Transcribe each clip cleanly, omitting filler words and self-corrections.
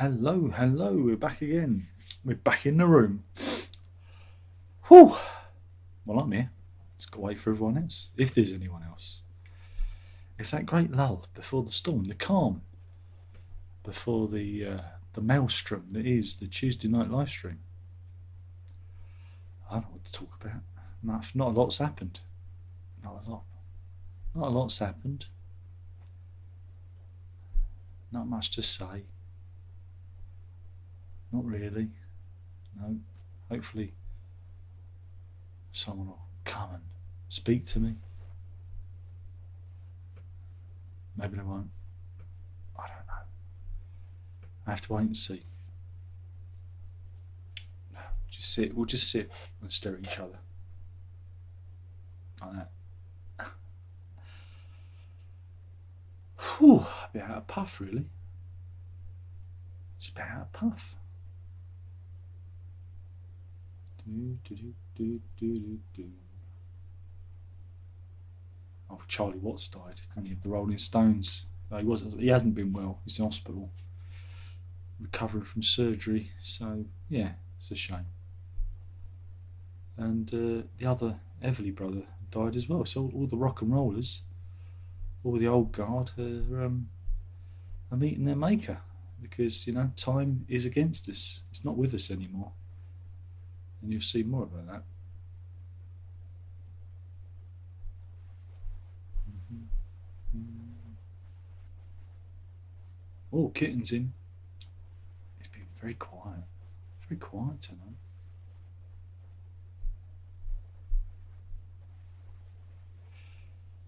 Hello, we're back again. We're back in the room. Whew. Well, I'm here. Let's go wait for everyone else, if there's anyone else. It's that great lull before the storm, the calm, before the maelstrom that is the Tuesday night live stream. I don't know what to talk about. Not a lot's happened. Not a lot. Not a lot's happened. Not much to say. Not really. No. Hopefully someone will come and speak to me. Maybe they won't. I don't know. I have to wait and see. We'll just sit and stare at each other. Like that. Whew, a bit out of puff really. Just a bit out of puff. Oh, Charlie Watts died, didn't he, of the Rolling Stones. He hasn't been well. He's in hospital, recovering from surgery. So yeah, it's a shame. And the other Everly brother died as well. So all the rock and rollers, all the old guard, are meeting their maker because time is against us. It's not with us anymore. And you'll see more about that. Oh, Kitten's in. It's been very quiet. Very quiet tonight.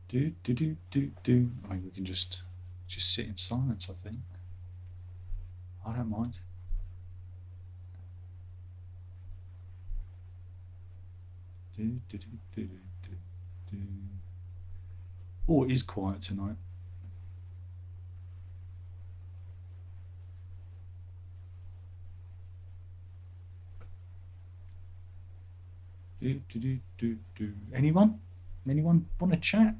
Do. I mean, we can just sit in silence, I think. I don't mind. Oh, it is quiet tonight. Anyone? Anyone want to chat?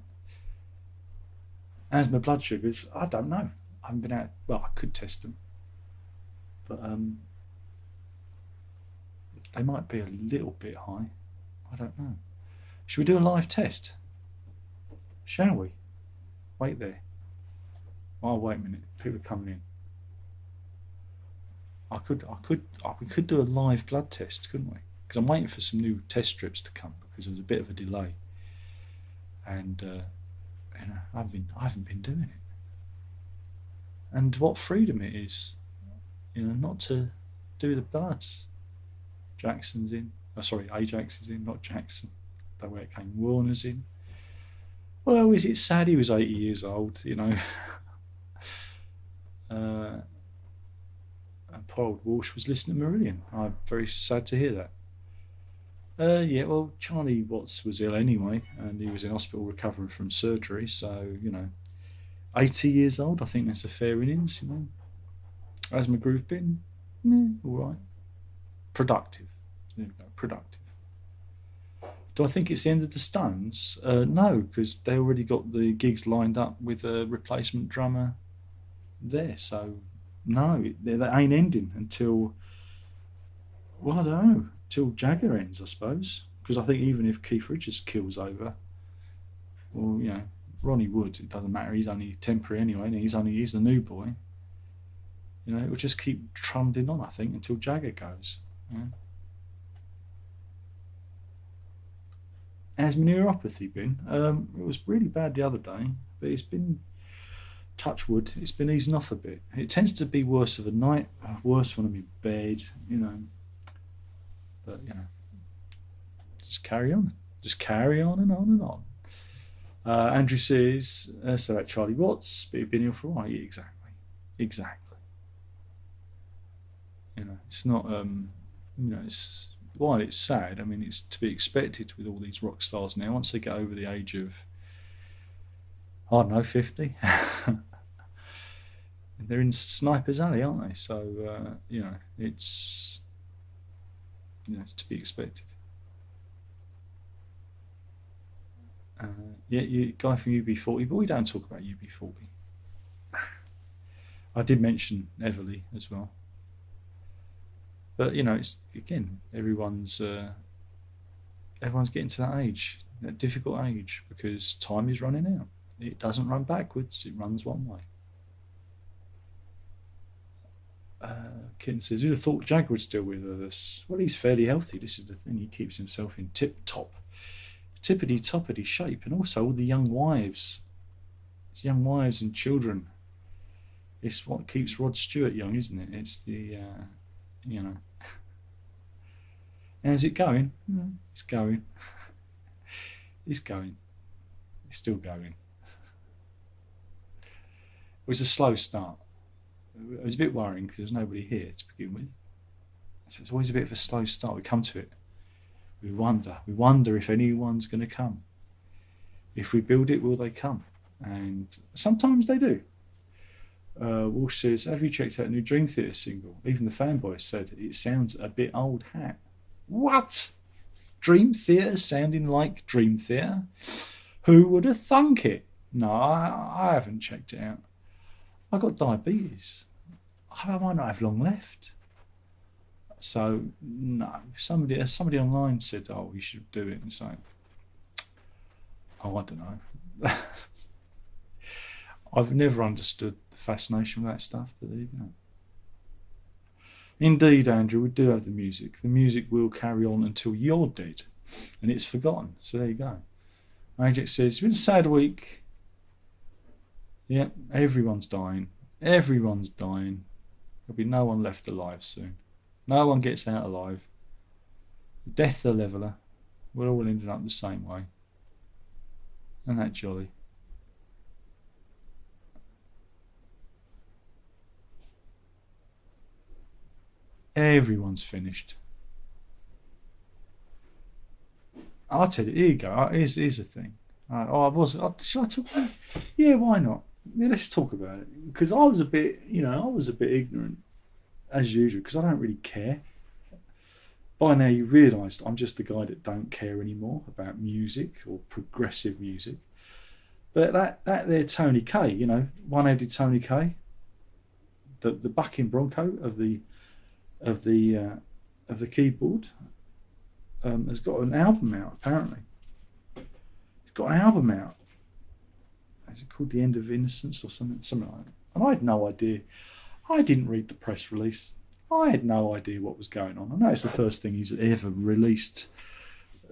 How's my blood sugars? I don't know. I haven't been out. Well, I could test them, but they might be a little bit high. I don't know. Should we do a live test? Shall we? Wait there. Oh, wait a minute. People are coming in. We could do a live blood test, couldn't we? Because I'm waiting for some new test strips to come because there was a bit of a delay, and I haven't been doing it. And what freedom it is, not to do the bloods. Jackson's in. Oh, sorry, Ajax is in, not Jackson. That way it came. Warner's in. Well, is it sad he was 80 years old, and poor old Walsh was listening to Marillion. I'm very sad to hear that. Yeah, well, Charlie Watts was ill anyway, and he was in hospital recovering from surgery, so, 80 years old, I think that's a fair innings, Has my groove been? All right. Productive. There we go, productive. Do I think it's the end of the Stones? No, because they already got the gigs lined up with a replacement drummer there. So, no, that ain't ending until, well, I don't know, till Jagger ends, I suppose. Because I think even if Keith Richards kills over, well, Ronnie Wood, it doesn't matter. He's only temporary anyway. And he's the new boy. It will just keep trundling on, I think, until Jagger goes. Yeah. How's my neuropathy been? It was really bad the other day, but it's been, touch wood, it's been easing off a bit. It tends to be worse of a night, worse when I'm in bed, But, just carry on. Just carry on and on and on. Andrew says, so that Charlie Watts, but you've been ill for a while. Yeah, exactly. It's not, it's, while it's sad, I mean, it's to be expected with all these rock stars now. Once they get over the age of, I don't know, 50, they're in Sniper's Alley, aren't they? So, it's to be expected. Guy from UB40, but we don't talk about UB40. I did mention Everly as well. But it's again everyone's getting to that age, that difficult age, because time is running out. It doesn't run backwards; it runs one way. Kitten says, "Who'd have thought Jagger would still with us?" Well, he's fairly healthy. This is the thing; he keeps himself in tippity toppity shape, and also all the young wives, his young wives and children. It's what keeps Rod Stewart young, isn't it? It's the you know. How's it going? It's going. It's going. It's still going. It was a slow start. It was a bit worrying because there's nobody here to begin with. So it's always a bit of a slow start. We come to it. We wonder if anyone's going to come. If we build it, will they come? And sometimes they do. Walsh says, have you checked out a new Dream Theater single? Even the fanboys said it sounds a bit old hat. What? Dream Theater sounding like Dream Theater? Who would have thunk it? No, I haven't checked it out. I got diabetes. I might not have long left. So no, somebody online said, "Oh, you should do it." And so, oh, I don't know. I've never understood the fascination with that stuff, but there you go. Indeed, Andrew, we do have the music. The music will carry on until you're dead, and it's forgotten. So there you go. Ajax says, "It's been a sad week." Yeah, everyone's dying. Everyone's dying. There'll be no one left alive soon. No one gets out alive. Death the leveller. We're all ending up the same way. Isn't that jolly? Everyone's finished. I'll tell you, here you go. Here's a thing. Shall I talk about it? Yeah, why not? Yeah, let's talk about it. Because I was a bit ignorant, as usual, because I don't really care. By now you realised I'm just the guy that don't care anymore about music or progressive music. But that there Tony Kaye, one-headed Tony Kaye, the bucking bronco of the keyboard, has got an album out apparently. He's got an album out. Is it called The End of Innocence or something like that? And I had no idea. I didn't read the press release. I had no idea what was going on. I know it's the first thing he's ever released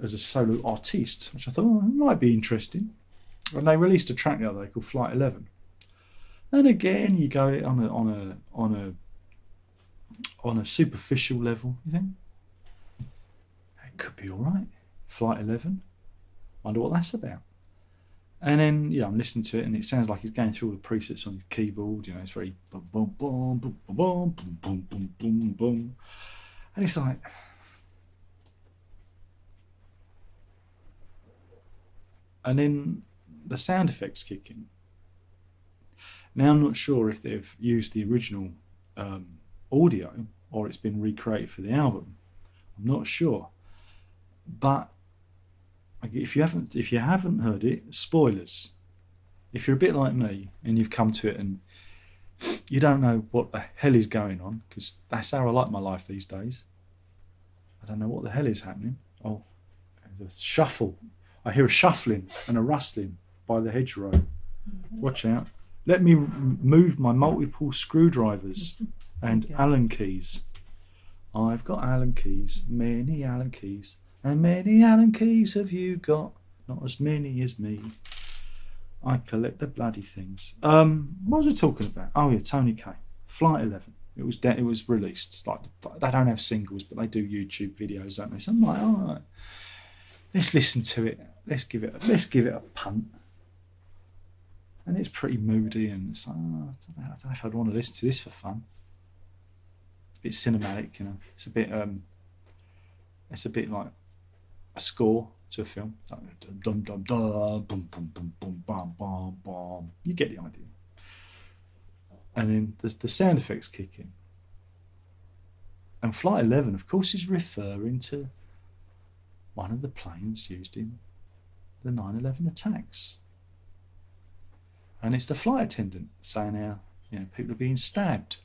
as a solo artiste, which I thought it might be interesting. And they released a track the other day called Flight 11. And again, you go on a superficial level. You think it could be all right. Flight 11. Wonder what that's about. And then, I'm listening to it, and it sounds like he's going through all the presets on his keyboard. It's very boom, boom, boom, boom, boom, boom, boom, boom, boom, boom, and it's like, and then the sound effects kick in. Now I'm not sure if they've used the original audio or it's been recreated for the album. I'm not sure, but if you haven't heard it, spoilers. If you're a bit like me and you've come to it and you don't know what the hell is going on, because that's how I like my life these days. I don't know what the hell is happening. Oh, there's a shuffle. I hear a shuffling and a rustling by the hedgerow. Watch out. Let me move my multiple screwdrivers and Allen keys. I've got Allen keys, many Allen keys. And many Allen keys have you got? Not as many as me. I collect the bloody things. What was I talking about? Oh yeah, Tony Kaye. Flight 11. It was released. Like, they don't have singles, but they do YouTube videos, don't they? So I'm like, all right, let's listen to it. Let's give it a punt. And it's pretty moody, and it's like, I don't know if I'd want to listen to this for fun. It's a bit cinematic, It's a bit like a score to a film. It's like dum dum dum, boom boom boom boom bum bum bum. You get the idea. And then the sound effects kick in. And Flight 11, of course, is referring to one of the planes used in the 9/11 attacks. And it's the flight attendant saying how people are being stabbed.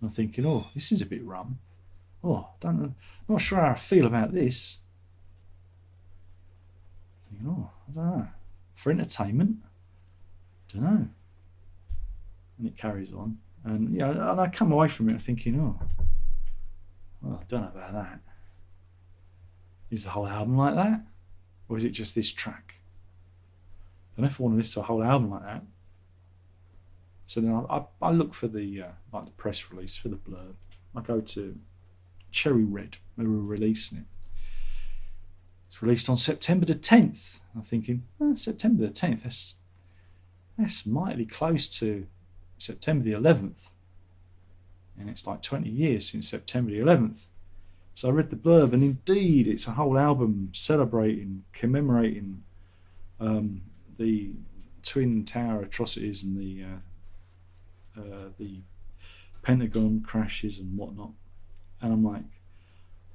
And I'm thinking, oh, this is a bit rum. I'm not sure how I feel about this. I don't know. For entertainment, don't know. And it carries on, and and I come away from it thinking, I don't know about that. Is the whole album like that, or is it just this track? I don't know if I want to listen to a whole album like that. So then I look for the the press release for the blurb. I go to Cherry Red. They were releasing it. It's released on September the 10th. I'm thinking, September the 10th. That's mightily close to September the 11th, and it's like 20 years since September the 11th. So I read the blurb, and indeed, it's a whole album commemorating the Twin Tower atrocities and the Pentagon crashes and whatnot. And I'm like,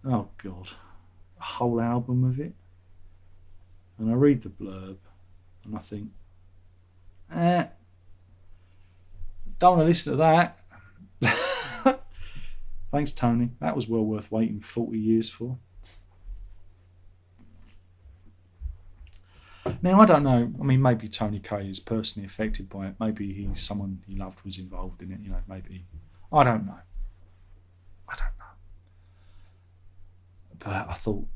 oh God, a whole album of it? And I read the blurb, and I think, don't want to listen to that. Thanks, Tony. That was well worth waiting 40 years for. Now, I don't know. I mean, maybe Tony Kaye is personally affected by it. Maybe someone he loved was involved in it. Maybe. I don't know. But I thought,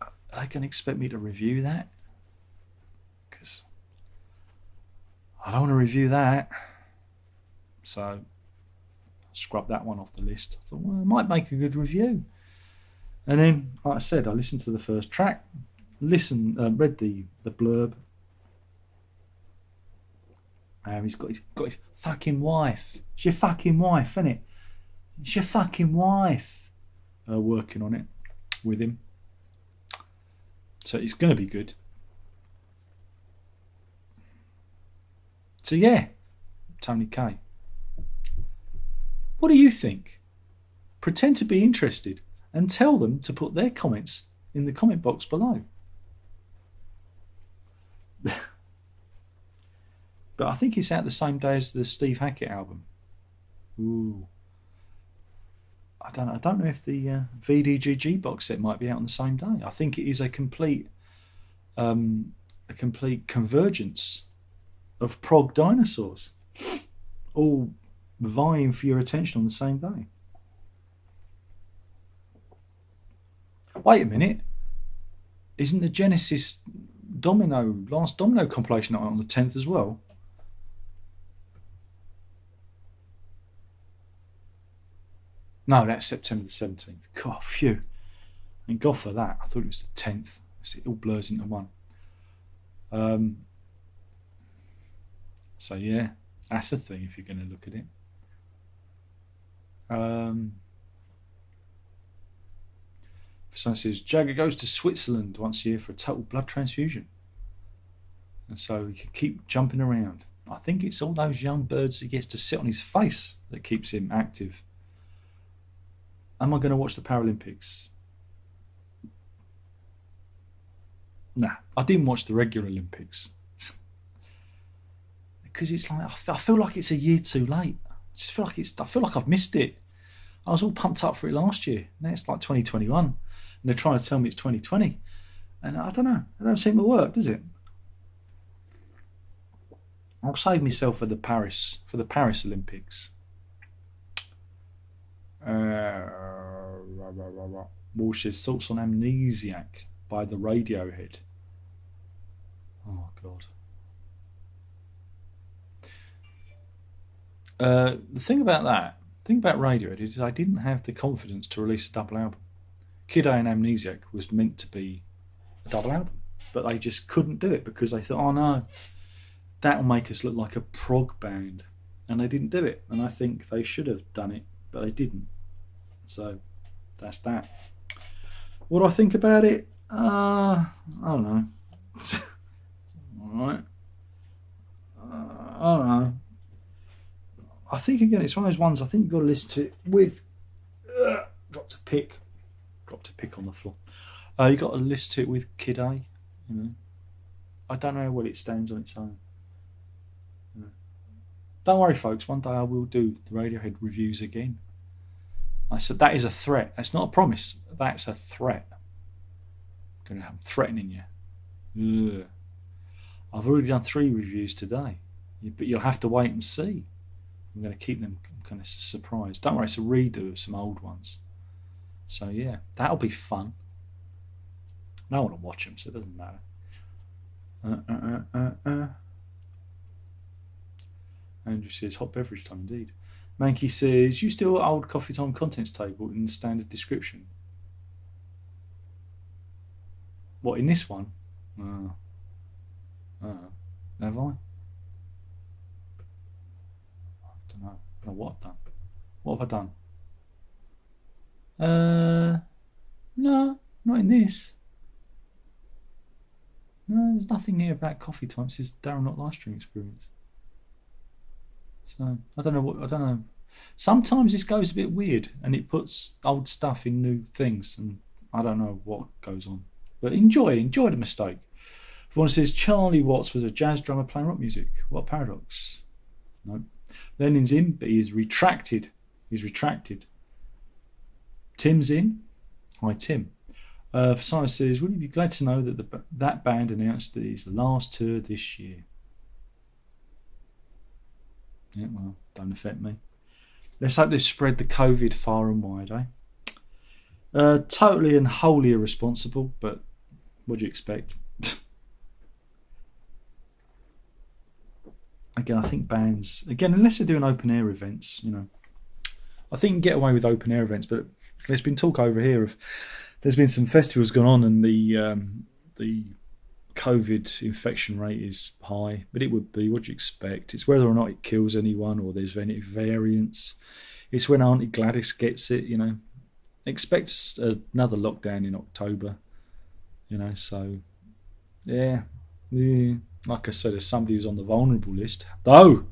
are they going to expect me to review that? Because I don't want to review that. So I scrubbed that one off the list. I thought, well, I might make a good review. And then, like I said, I listened to the first track, read the blurb. He's got his fucking wife. It's your fucking wife, isn't it? It's your fucking wife working on it with him. So it's going to be good. So yeah, Tony Kaye. What do you think? Pretend to be interested and tell them to put their comments in the comment box below. But I think it's out the same day as the Steve Hackett album. Ooh. I don't know if the VDGG box set might be out on the same day. I think it is a complete convergence of prog dinosaurs, all vying for your attention on the same day. Wait a minute. Isn't the Genesis Last Domino compilation out on the 10th as well? No, that's September the 17th. God, phew. Thank God for that. I thought it was the 10th. It all blurs into one. So yeah, that's a thing if you're going to look at it. Someone says Jagger goes to Switzerland once a year for a total blood transfusion, and so he can keep jumping around. I think it's all those young birds he gets to sit on his face that keeps him active. Am I going to watch the Paralympics? Nah, I didn't watch the regular Olympics because it's like I feel like it's a year too late. I feel like I've missed it. I was all pumped up for it last year. Now it's like 2021, and they're trying to tell me it's 2020, and I don't know. It don't seem to work, does it? I'll save myself for the Paris Olympics. Walsh's thoughts on Amnesiac by the Radiohead. Oh God. The thing about Radiohead is I didn't have the confidence to release a double album. Kid A and Amnesiac was meant to be a double album, but they just couldn't do it because they thought, oh no, that'll make us look like a prog band, and they didn't do it. And I think they should have done it, but they didn't. So that's that. What do I think about it? I don't know. All right. I don't know. I think again, it's one of those ones. I think you've got to listen to it with. Dropped a pick on the floor. You got to listen to it with Kid A. I don't know how well it stands on its own. Don't worry, folks. One day I will do the Radiohead reviews again. I said, that is a threat. That's not a promise. That's a threat. I'm threatening you. Ugh. I've already done 3 reviews today, but you'll have to wait and see. I'm going to keep them kind of surprised. Don't worry, it's a redo of some old ones. So yeah, that'll be fun. No one will watch them, so it doesn't matter. Andrew says, hot beverage time indeed. Mankey says, you still old coffee time contents table in the standard description. What, in this one? Have I? I don't know what I've done. What have I done? No, not in this. No, there's nothing here about coffee time. It says Darren not live stream experience. So I don't know. Sometimes this goes a bit weird and it puts old stuff in new things, and I don't know what goes on. But enjoy the mistake. One says Charlie Watts was a jazz drummer playing rock music. What a paradox. No. Lenin's in, but he's retracted. Tim's in. Hi, Tim. Simon says, would you be glad to know that that band announced that it's the last tour this year? Yeah, well, don't affect me. Let's hope they've spread the COVID far and wide, eh? Totally and wholly irresponsible, but what do you expect? Again, I think bands, unless they're doing open air events, I think you can get away with open air events, but there's been talk over here of there's been some festivals going on and the COVID infection rate is high, but it would be, what do you expect? It's whether or not it kills anyone or there's any variants. It's when Auntie Gladys gets it, Expect another lockdown in October, so yeah. Like I said, there's somebody who's on the vulnerable list. Though,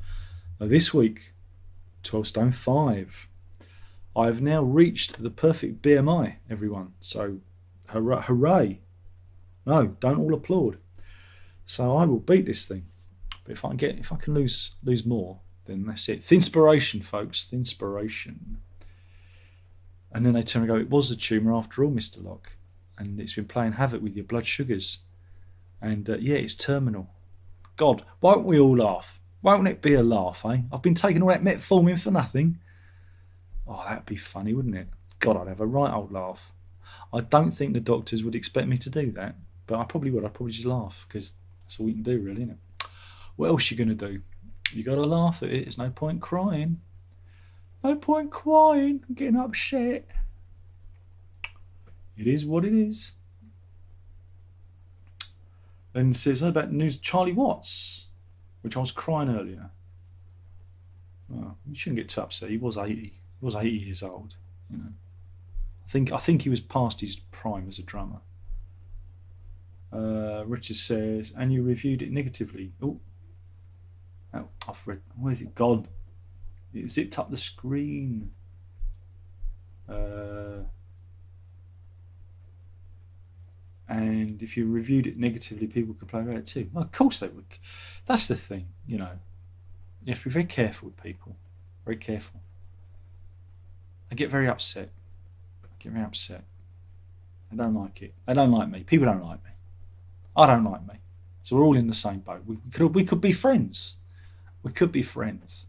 this week, 12 stone 5. I have now reached the perfect BMI, everyone. So, hooray. No, don't all applaud. So I will beat this thing. But if I can lose more, then that's it. Thinspiration, folks. Thinspiration. And then they turn and go, it was a tumour after all, Mr. Locke. And it's been playing havoc with your blood sugars. And yeah, it's terminal. God, won't we all laugh? Won't it be a laugh, eh? I've been taking all that metformin for nothing. Oh, that'd be funny, wouldn't it? God, I'd have a right old laugh. I don't think the doctors would expect me to do that, but I probably would. I'd probably just laugh, because that's all we can do, really, isn't it? What else are you going to do? You got to laugh at it. There's no point crying. No point crying. I'm getting upset. It is what it is. And says about news Charlie Watts, which I was crying earlier. Well, you shouldn't get too upset. He was 80. He was 80 years old. I think he was past his prime as a drummer. Richard says, and you reviewed it negatively. Oh, I've read. Where's it gone? It zipped up the screen. And if you reviewed it negatively, people complain about it too. Well, of course they would. That's the thing, You have to be very careful with people. Very careful. I get very upset. They don't like it. They don't like me. People don't like me. I don't like me. So we're all in the same boat. We could be friends. We could be friends.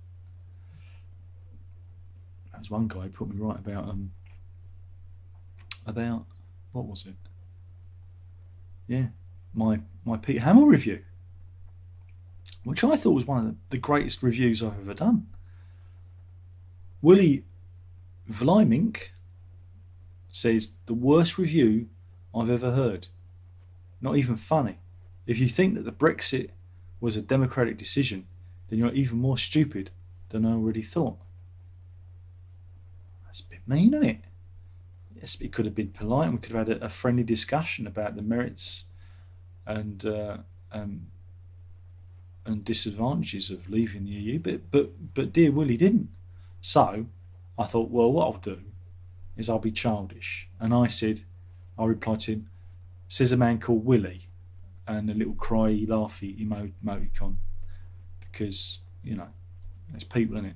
There was one guy who put me right about what was it? Yeah, my Peter Hamill review, which I thought was one of the greatest reviews I've ever done. Willie Vlimink says, the worst review I've ever heard. Not even funny. If you think that the Brexit was a democratic decision, then you're even more stupid than I already thought. That's a bit mean, isn't it? Yes, it could have been polite and we could have had a friendly discussion about the merits and disadvantages of leaving the EU, but dear Willie didn't. So I thought, well, what I'll do is I'll be childish. And I replied to him, says a man called Willie, and a little cryy, laughy emoticon, because, there's people in it.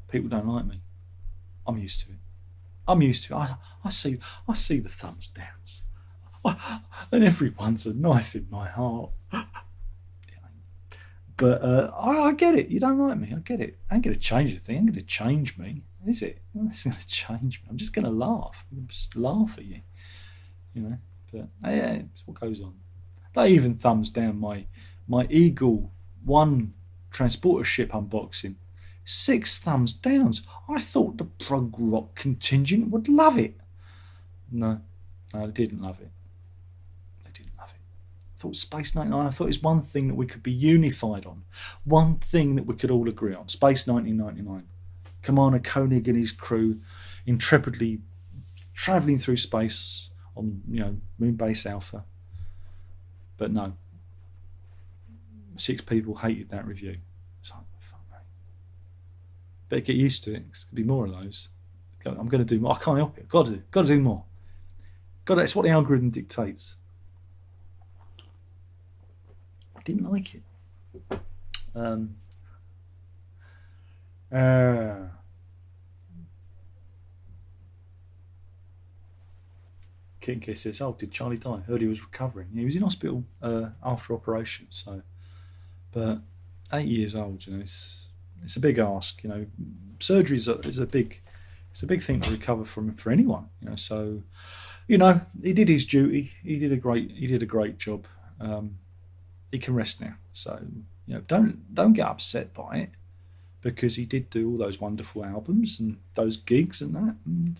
People don't like me. I'm used to it. I'm used to it. I see the thumbs downs, and everyone's a knife in my heart. But I get it. You don't like me. I get it. I ain't going to change a thing. Ain't going to change me, is it? It's going to change me. I'm just going to laugh. I'm just laugh at you, you know. But yeah, it's what goes on. They even thumbs down my Eagle One transporter ship unboxing. 6 thumbs downs. I thought the prog rock contingent would love it. No, they didn't love it. They didn't love it. I thought Space 99, I thought it was one thing that we could be unified on. One thing that we could all agree on. Space 1999. Commander Koenig and his crew intrepidly travelling through space on, Moonbase Alpha. But no. 6 people hated that review. It's like, fuck me. Better get used to it. There's going to be more of those. I'm going to do more. I can't help it. Got to do more. It's what the algorithm dictates. I didn't like it. Kinky says, "Oh, did Charlie die? Heard he was recovering. He was in hospital after operation. So, but 8 years old, it's a big ask. Surgery is a big thing to recover from for anyone. So, he did his duty. He did a great job. He can rest now. So, don't get upset by it, because he did do all those wonderful albums and those gigs and that. And,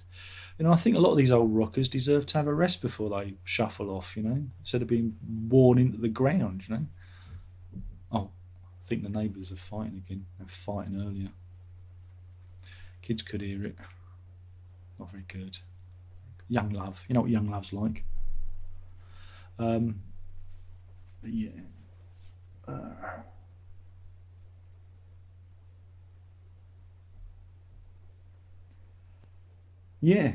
I think a lot of these old rockers deserve to have a rest before they shuffle off, instead of being worn into the ground, Oh, I think the neighbours are fighting again. They were fighting earlier. Kids could hear it. Not very good. Young love. You know what young love's like. But yeah. Yeah.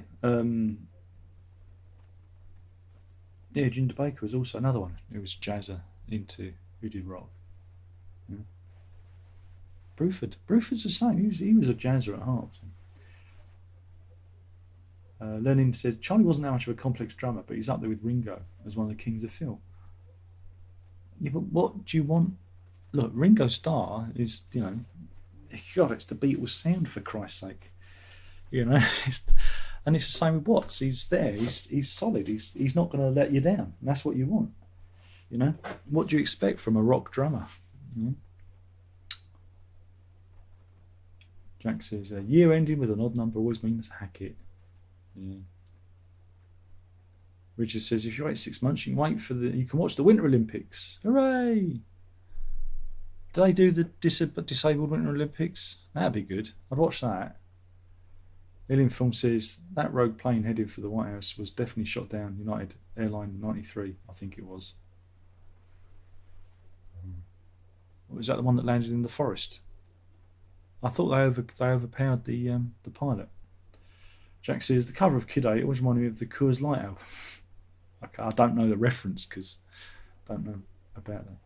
Ginger Baker was also another one who was jazzer who did rock. Yeah. Bruford's the same. He was a jazzer at heart. Lenin said Charlie wasn't that much of a complex drummer, but he's up there with Ringo as one of the kings of Phil. Yeah, but what do you want? Look, Ringo Starr is, God, it's the Beatles sound, for Christ's sake. And it's the same with Watts. He's there. He's solid. He's not going to let you down. And that's what you want. What do you expect from a rock drummer? Jack says, a year ending with an odd number always means hack it. Yeah. Richard says, if you wait 6 months, you can watch the Winter Olympics. Hooray! Do they do the disabled Winter Olympics? That'd be good. I'd watch that. Alien Film says, that rogue plane headed for the White House was definitely shot down. United Airline 93, I think it was. Was that the one that landed in the forest? I thought they overpowered the pilot. Jack says, the cover of Kid A always reminded me of the Coors Light album. Okay, I don't know the reference because I don't know about that.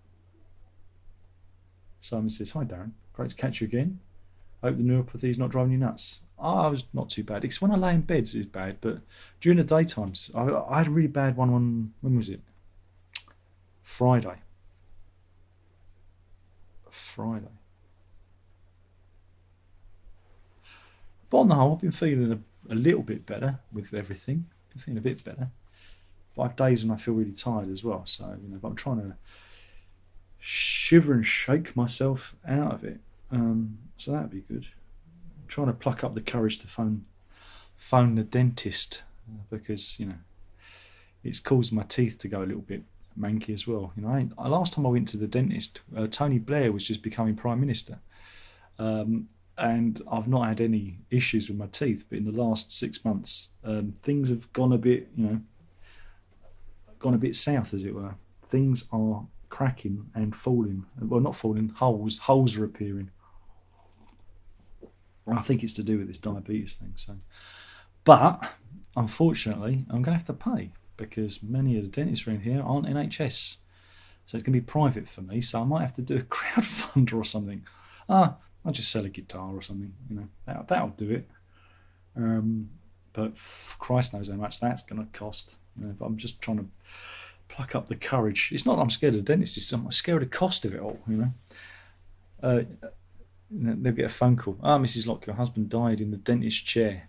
Simon says, hi Darren, great to catch you again. I hope the neuropathy is not driving you nuts. I was not too bad. It's when I lay in bed it's bad, but during the daytimes, I had a really bad one on, when was it? Friday. But on the whole, I've been feeling a little bit better with everything. I've been feeling a bit better. But I have days when I feel really tired as well. So, but I'm trying to shiver and shake myself out of it. So that'd be good. I'm trying to pluck up the courage to phone the dentist because, it's caused my teeth to go a little bit manky as well. Last time I went to the dentist, Tony Blair was just becoming Prime Minister. And I've not had any issues with my teeth, but in the last 6 months, things have gone a bit, south, as it were. Things are cracking and falling. Well, not falling, holes are appearing. I think it's to do with this diabetes thing. So, but unfortunately, I'm going to have to pay because many of the dentists around here aren't NHS. So it's going to be private for me. So I might have to do a crowdfunder or something. I'll just sell a guitar or something. That'll do it. But Christ knows how much that's going to cost. But I'm just trying to pluck up the courage. It's not that I'm scared of the dentist, it's I'm scared of the cost of it all, They'll get a phone call. Mrs. Locke, your husband died in the dentist chair.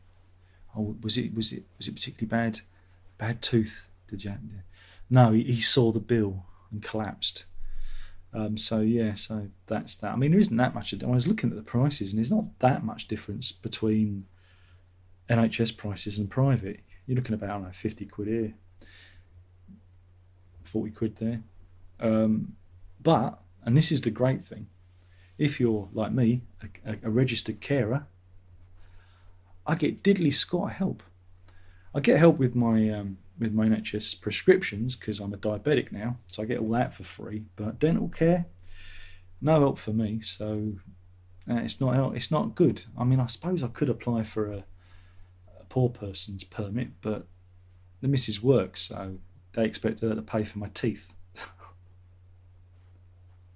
Oh, was it particularly bad? Bad tooth? Did you? No, he saw the bill and collapsed. So that's that. I mean, there isn't that much. I was looking at the prices, and there's not that much difference between NHS prices and private. You're looking about, I don't know, 50 quid here, 40 quid there. But, and this is the great thing, if you're like me, a registered carer, I get diddly squat help. I get help with my NHS prescriptions because I'm a diabetic now, so I get all that for free. But dental care, no help for me. So it's not good. I mean, I suppose I could apply for a poor person's permit, but the missus works, so they expect her to pay for my teeth.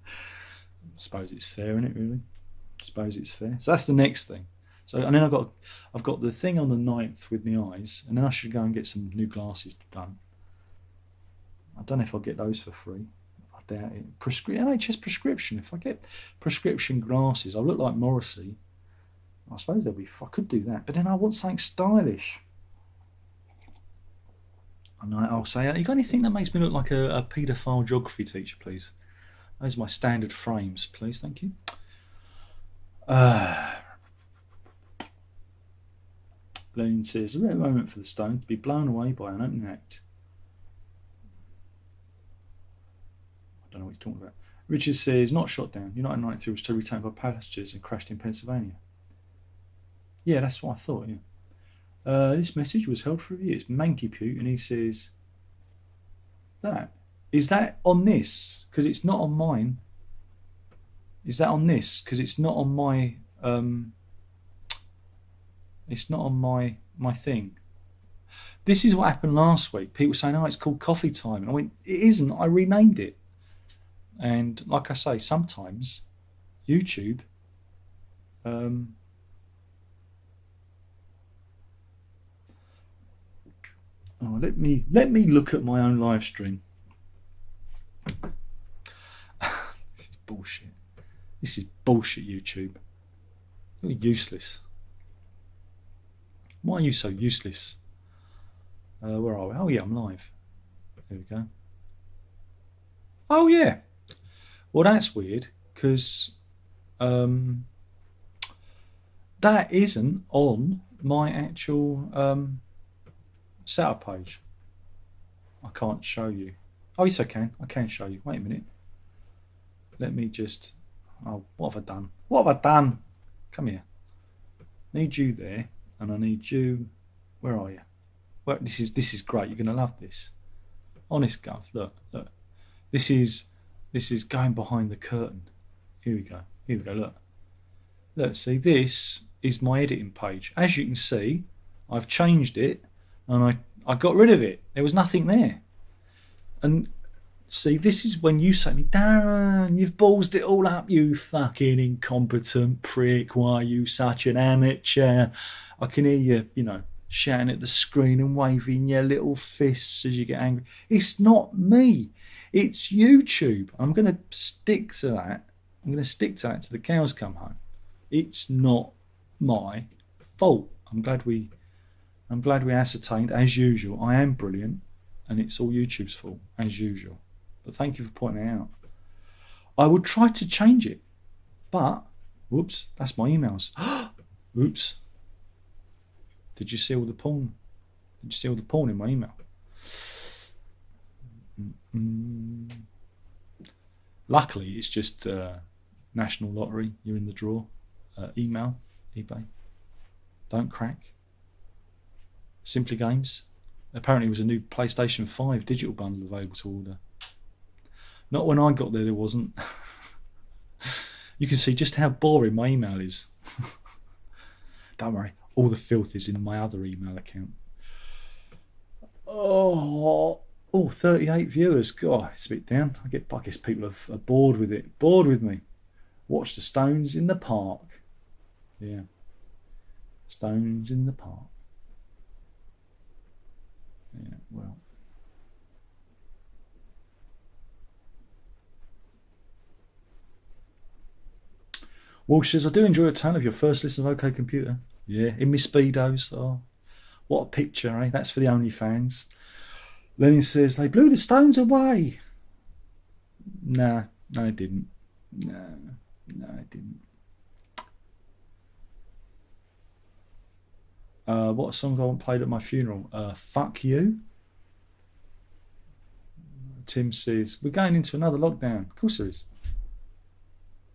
I suppose it's fair, isn't it? Really, I suppose it's fair. So that's the next thing. So, and then I've got the thing on the 9th with my eyes, and then I should go and get some new glasses done. I don't know if I'll get those for free. I doubt it. NHS prescription. If I get prescription glasses, I'll look like Morrissey. I suppose they'll be. I could do that, but then I want something stylish. And I'll say, you got anything that makes me look like a paedophile geography teacher, please? Those are my standard frames, please. Thank you. Blaine says, a rare moment for the Stone to be blown away by an opening act. I don't know what he's talking about. Richard says, not shot down. United 93 was totally retained by passengers and crashed in Pennsylvania. Yeah, that's what I thought, yeah. This message was held for review. It's Manky Pew, and he says, is that on this? Because it's not on mine. Is that on this? Because it's not on my... it's not on my thing. This is what happened last week. People saying, it's called Coffee Time. And I went, it isn't. I renamed it. And like I say, sometimes YouTube... let me look at my own live stream. This is bullshit. This is bullshit, YouTube. You're useless. Why are you so useless? Where are we? Oh yeah, I'm live. There we go. Oh yeah. Well, that's weird because that isn't on my actual setup page. I can't show you. Oh, yes, I can. I can show you. Wait a minute. Let me just... Oh, what have I done? What have I done? Come here. Need you there, and I need you... Where are you? Well, this is great. You're going to love this. Honest Gov, look. This is going behind the curtain. Here we go. Look, see, this is my editing page. As you can see, I've changed it, and I got rid of it. There was nothing there. And see, this is when you say to me, Darren, you've ballsed it all up, you fucking incompetent prick. Why are you such an amateur? I can hear you, shouting at the screen and waving your little fists as you get angry. It's not me. It's YouTube. I'm going to stick to that. I'm going to stick to that till the cows come home. It's not my fault. I'm glad we ascertained, as usual, I am brilliant, and it's all YouTube's fault, as usual. But thank you for pointing it out. I would try to change it, but, whoops, that's my emails. Oops. Did you see all the porn? Did you see all the porn in my email? Luckily, it's just National Lottery. You're in the draw. Email, eBay. Don't crack. Simply Games. Apparently, it was a new PlayStation 5 digital bundle available to order. Not when I got there wasn't. You can see just how boring my email is. Don't worry, all the filth is in my other email account. Oh, 38 viewers. God, it's a bit down. I guess people are bored with it. Bored with me. Watch the Stones in the park. Yeah. Stones in the park. Walsh says, I do enjoy a tone of your first listen of OK Computer. Yeah, in my Speedos. Oh, what a picture, eh? That's for the OnlyFans. Lenny says, they blew the Stones away. Nah, no, it didn't. No, it didn't. What songs I want played at my funeral? Fuck You. Tim says, we're going into another lockdown. Of course there is.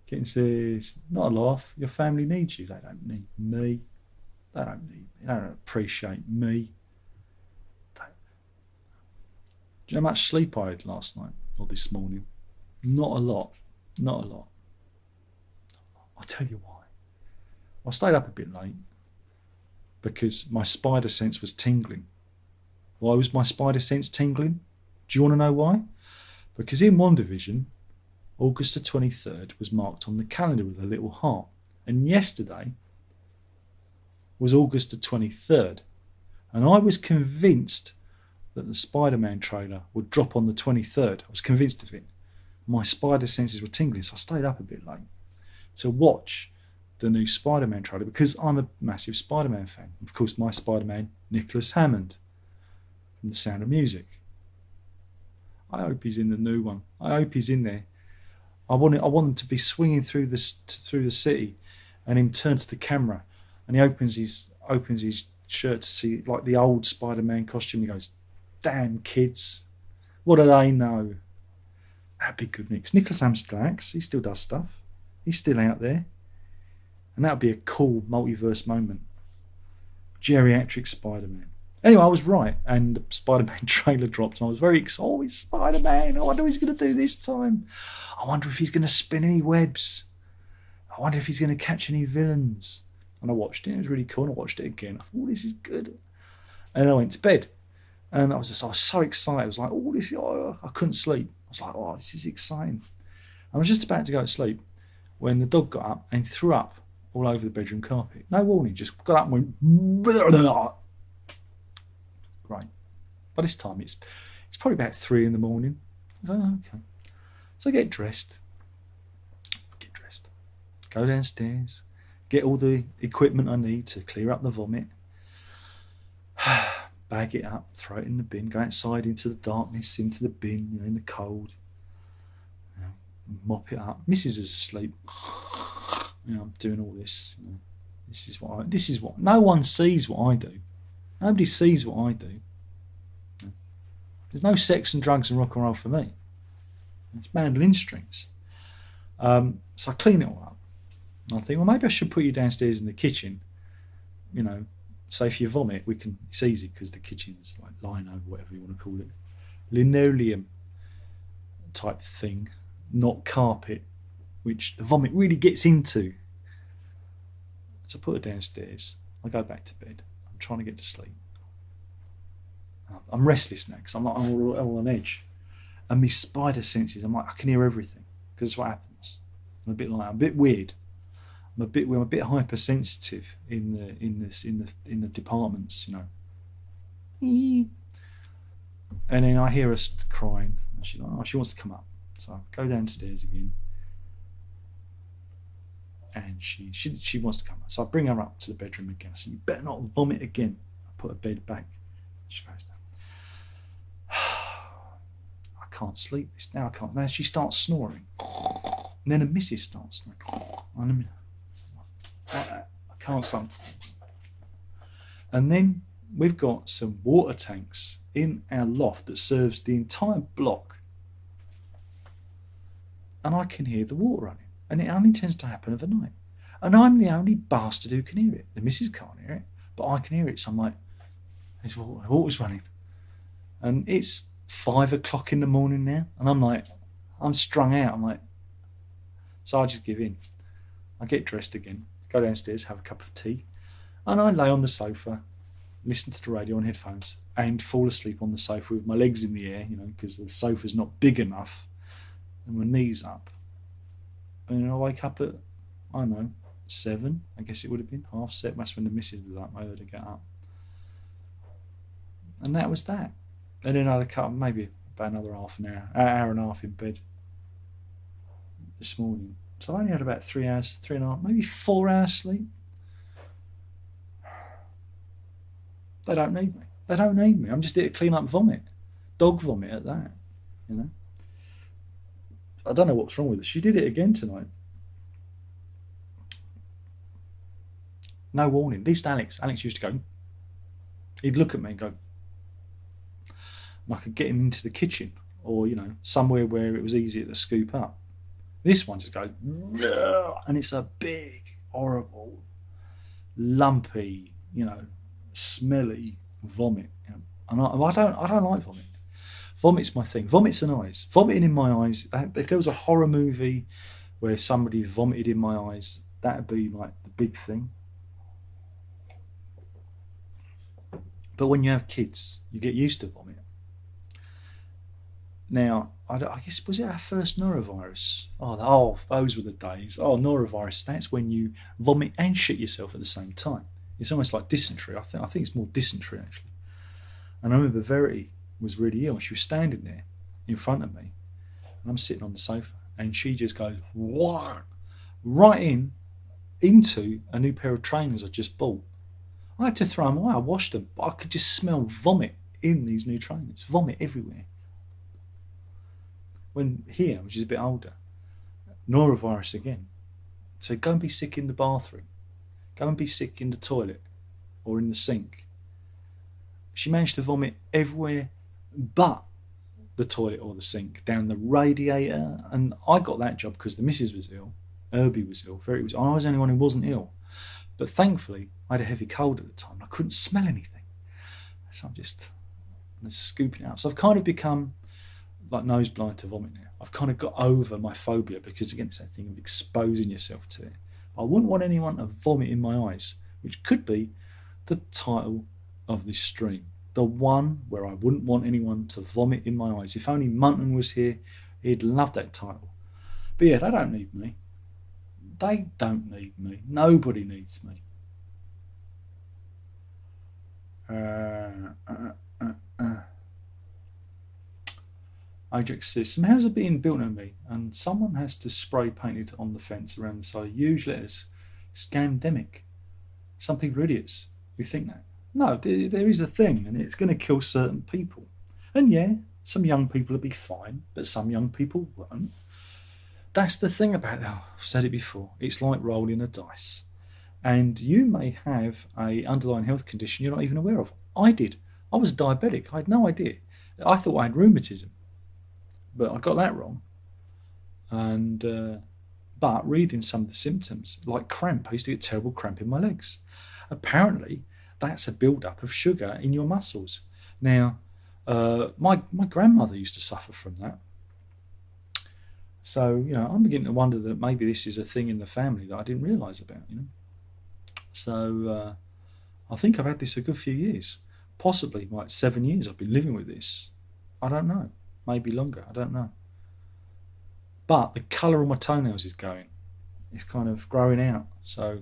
Kitten says, not a laugh. Your family needs you. They don't need me. They don't appreciate me. Do you know how much sleep I had last night or this morning? Not a lot. I'll tell you why. I stayed up a bit late because my spider sense was tingling. Why was my spider sense tingling? Do you want to know why? Because in one division, August the 23rd was marked on the calendar with a little heart. And yesterday was August the 23rd. And I was convinced that the Spider-Man trailer would drop on the 23rd. I was convinced of it. My spider senses were tingling, so I stayed up a bit late to watch the new Spider-Man trailer because I'm a massive Spider-Man fan. Of course, my Spider-Man, Nicholas Hammond, from The Sound of Music. I hope he's in the new one. I hope he's in there. I want him to be swinging through the city, and him turn to the camera, and he opens his shirt to see like the old Spider-Man costume. He goes, "Damn kids, what do they know?" That'd be good mix. Nicholas Hammond still acts. He still does stuff. He's still out there, and that'd be a cool multiverse moment. Geriatric Spider-Man. Anyway, I was right, and the Spider-Man trailer dropped, and I was very excited. Oh, it's Spider-Man. I wonder what he's going to do this time. I wonder if he's going to spin any webs. I wonder if he's going to catch any villains. And I watched it. It was really cool. And I watched it again. I thought, oh, this is good. And I went to bed. And I was so excited. I was like, I couldn't sleep. I was like, oh, this is exciting. I was just about to go to sleep when the dog got up and threw up all over the bedroom carpet. No warning, just got up and went... Right. By this time, it's probably about 3 in the morning. I was like, oh, okay. So I get dressed, go downstairs, get all the equipment I need to clear up the vomit, bag it up, throw it in the bin, go outside into the darkness, into the bin, in the cold, mop it up. Mrs. is asleep. I'm doing all this. This is what no one sees what I do. Nobody sees what I do. There's no sex and drugs and rock and roll for me. It's mandolin strings. So I clean it all up. And I think, well, maybe I should put you downstairs in the kitchen. So if you vomit, it's easy because the kitchen's like lino, whatever you want to call it. Linoleum type thing, not carpet, which the vomit really gets into. So I put her downstairs. I go back to bed. I'm trying to get to sleep. I'm restless now because I'm all on edge. And my spider senses, I can hear everything because that's what happens. I'm a bit weird. I'm a bit hypersensitive in the departments, And then I hear her crying, and she's like, she wants to come up. So I go downstairs again, and she wants to come up. So I bring her up to the bedroom again. I say, you better not vomit again. I put her bed back. She goes down. I can't sleep. Now I can't. Now she starts snoring. And then the missus starts snoring. I can't sleep. And then we've got some water tanks in our loft that serves the entire block. And I can hear the water running. And it only tends to happen overnight. And I'm the only bastard who can hear it. The missus can't hear it, but I can hear it. So I'm like, there's water's running. And it's 5 o'clock in the morning now. And I'm like, I'm strung out. I'm like, so I just give in. I get dressed again, go downstairs, have a cup of tea. And I lay on the sofa, listen to the radio on headphones, and fall asleep on the sofa with my legs in the air, because the sofa's not big enough, and my knees up. And I wake up at, 7, I guess it would have been, 7:30. That's when the missus was up. I heard her get up. And that was that. And then I had a couple, maybe about another half an hour and a half in bed this morning. So I only had about 3 hours, 3.5, maybe 4 hours sleep. They don't need me. They don't need me. I'm just here to clean up vomit. Dog vomit at that, you know. I don't know what's wrong with her. She did it again tonight. No warning. At least Alex used to go. He'd look at me and go. And I could get him into the kitchen or, somewhere where it was easier to scoop up. This one just goes, and it's a big, horrible, lumpy, smelly vomit. And I don't like vomit. Vomit's my thing. Vomit's and eyes. Vomiting in my eyes. If there was a horror movie where somebody vomited in my eyes, that'd be like the big thing. But when you have kids, you get used to vomit. Now, I guess, was it our first norovirus? Oh, those were the days. Oh, norovirus, that's when you vomit and shit yourself at the same time. It's almost like dysentery. I think it's more dysentery, actually. And I remember Verity was really ill. She was standing there in front of me, and I'm sitting on the sofa, and she just goes, what? Right into a new pair of trainers I just bought. I had to throw them away. I washed them, but I could just smell vomit in these new trainers. Vomit everywhere. When here, which is a bit older, norovirus again. So go and be sick in the bathroom. Go and be sick in the toilet or in the sink. She managed to vomit everywhere but the toilet or the sink, down the radiator. And I got that job because the missus was ill. Herbie was ill. Verity was. I was the only one who wasn't ill. But thankfully, I had a heavy cold at the time. I couldn't smell anything. So I'm just scooping it out. So I've kind of become like nose blind to vomit now. I've kind of got over my phobia because, again, it's that thing of exposing yourself to it. I wouldn't want anyone to vomit in my eyes, which could be the title of this stream. The one where I wouldn't want anyone to vomit in my eyes. If only Munton was here, he'd love that title. But yeah, they don't need me. They don't need me. Nobody needs me. Ajax says, some houses are being built on me and someone has to spray painted on the fence around the side. Huge letters. Scamdemic. Some people are idiots who think that. No, there is a thing and it's going to kill certain people. And yeah, some young people will be fine, but some young people won't. That's the thing about it. I've said it before. It's like rolling a dice. And you may have an underlying health condition you're not even aware of. I did. I was diabetic. I had no idea. I thought I had rheumatism. But I got that wrong. And but reading some of the symptoms, like cramp, I used to get terrible cramp in my legs. Apparently, that's a build-up of sugar in your muscles. Now, my grandmother used to suffer from that. So, I'm beginning to wonder that maybe this is a thing in the family that I didn't realise about, So, I think I've had this a good few years. Possibly, like 7 years I've been living with this. I don't know. Maybe longer. I don't know. But the colour of my toenails is going. It's kind of growing out. So,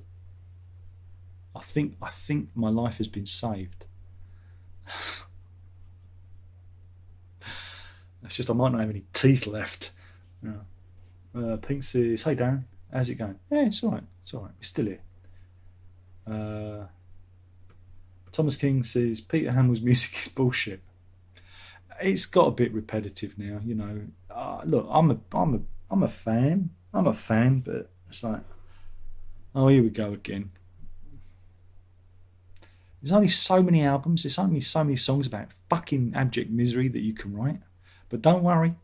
I think my life has been saved. It's just I might not have any teeth left. Pink says, hey Darren, how's it going? Yeah, it's alright. We're still here. Thomas King says, Peter Hamill's music is bullshit. It's got a bit repetitive now, look, I'm a fan. But it's like, oh, here we go again. There's only so many albums. There's only so many songs about fucking abject misery that you can write. But don't worry,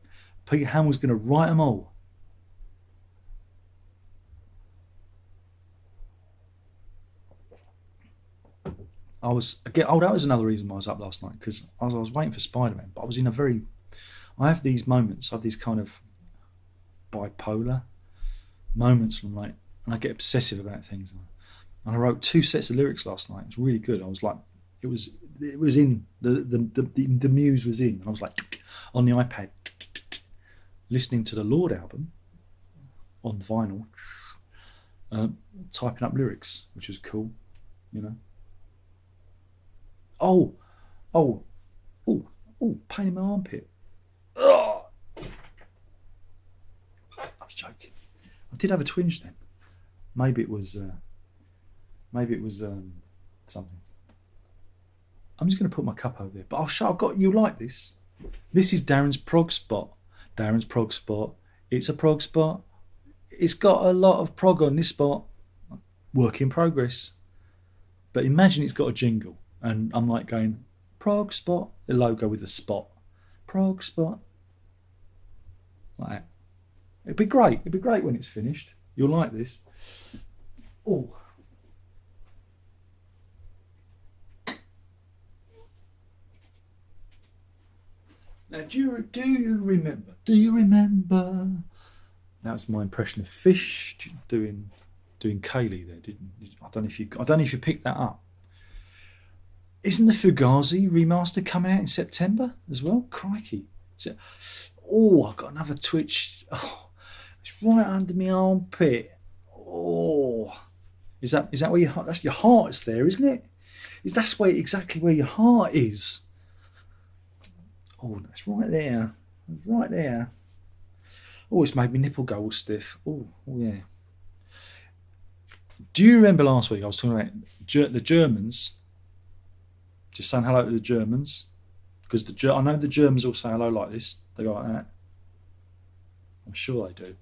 Peter Hamill's going to write them all. That was another reason why I was up last night, because I was waiting for Spider-Man, but I was in I have these moments, I have these kind of bipolar moments and I get obsessive about things. And I wrote 2 sets of lyrics last night. It was really good. I was like, it was in, the muse was in. And I was like, on the iPad, listening to the Lord album on vinyl, typing up lyrics, which was cool, Oh, pain in my armpit. Ugh. I was joking. I did have a twinge then. Maybe it was something. I'm just going to put my cup over there. But I'll show. I've got you like this. This is Darren's prog spot. Darren's prog spot. It's a prog spot. It's got a lot of prog on this spot. Work in progress. But imagine it's got a jingle, and I'm like going prog spot. The logo with a spot. Prog spot. Like that. It'd be great. It'd be great when it's finished. You'll like this. Oh. Now, do you remember? Do you remember? That was my impression of Fish doing Kaye there. I don't know if you picked that up. Isn't the Fugazi remaster coming out in September as well? Crikey! I've got another twitch. Oh, it's right under my armpit. Oh, is that where your heart? That's your heart's there, isn't it? That's exactly where your heart is. Oh, that's right there. Right there. Oh, it's made my nipple go all stiff. Oh yeah. Do you remember last week I was talking about the Germans? Just saying hello to the Germans. Because I know the Germans all say hello like this. They go like that. I'm sure they do.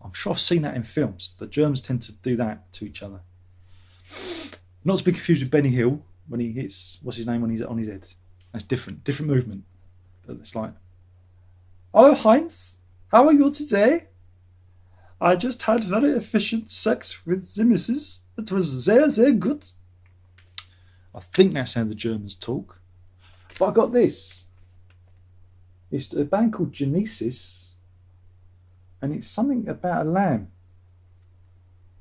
I'm sure I've seen that in films. The Germans tend to do that to each other. Not to be confused with Benny Hill when he hits, what's his name when he's on his head. That's different movement. But it's like, hello Heinz, how are you today? I just had very efficient sex with the missus. It was very good. I think that's how the Germans talk. But I got this. It's a band called Genesis, and it's something about a lamb.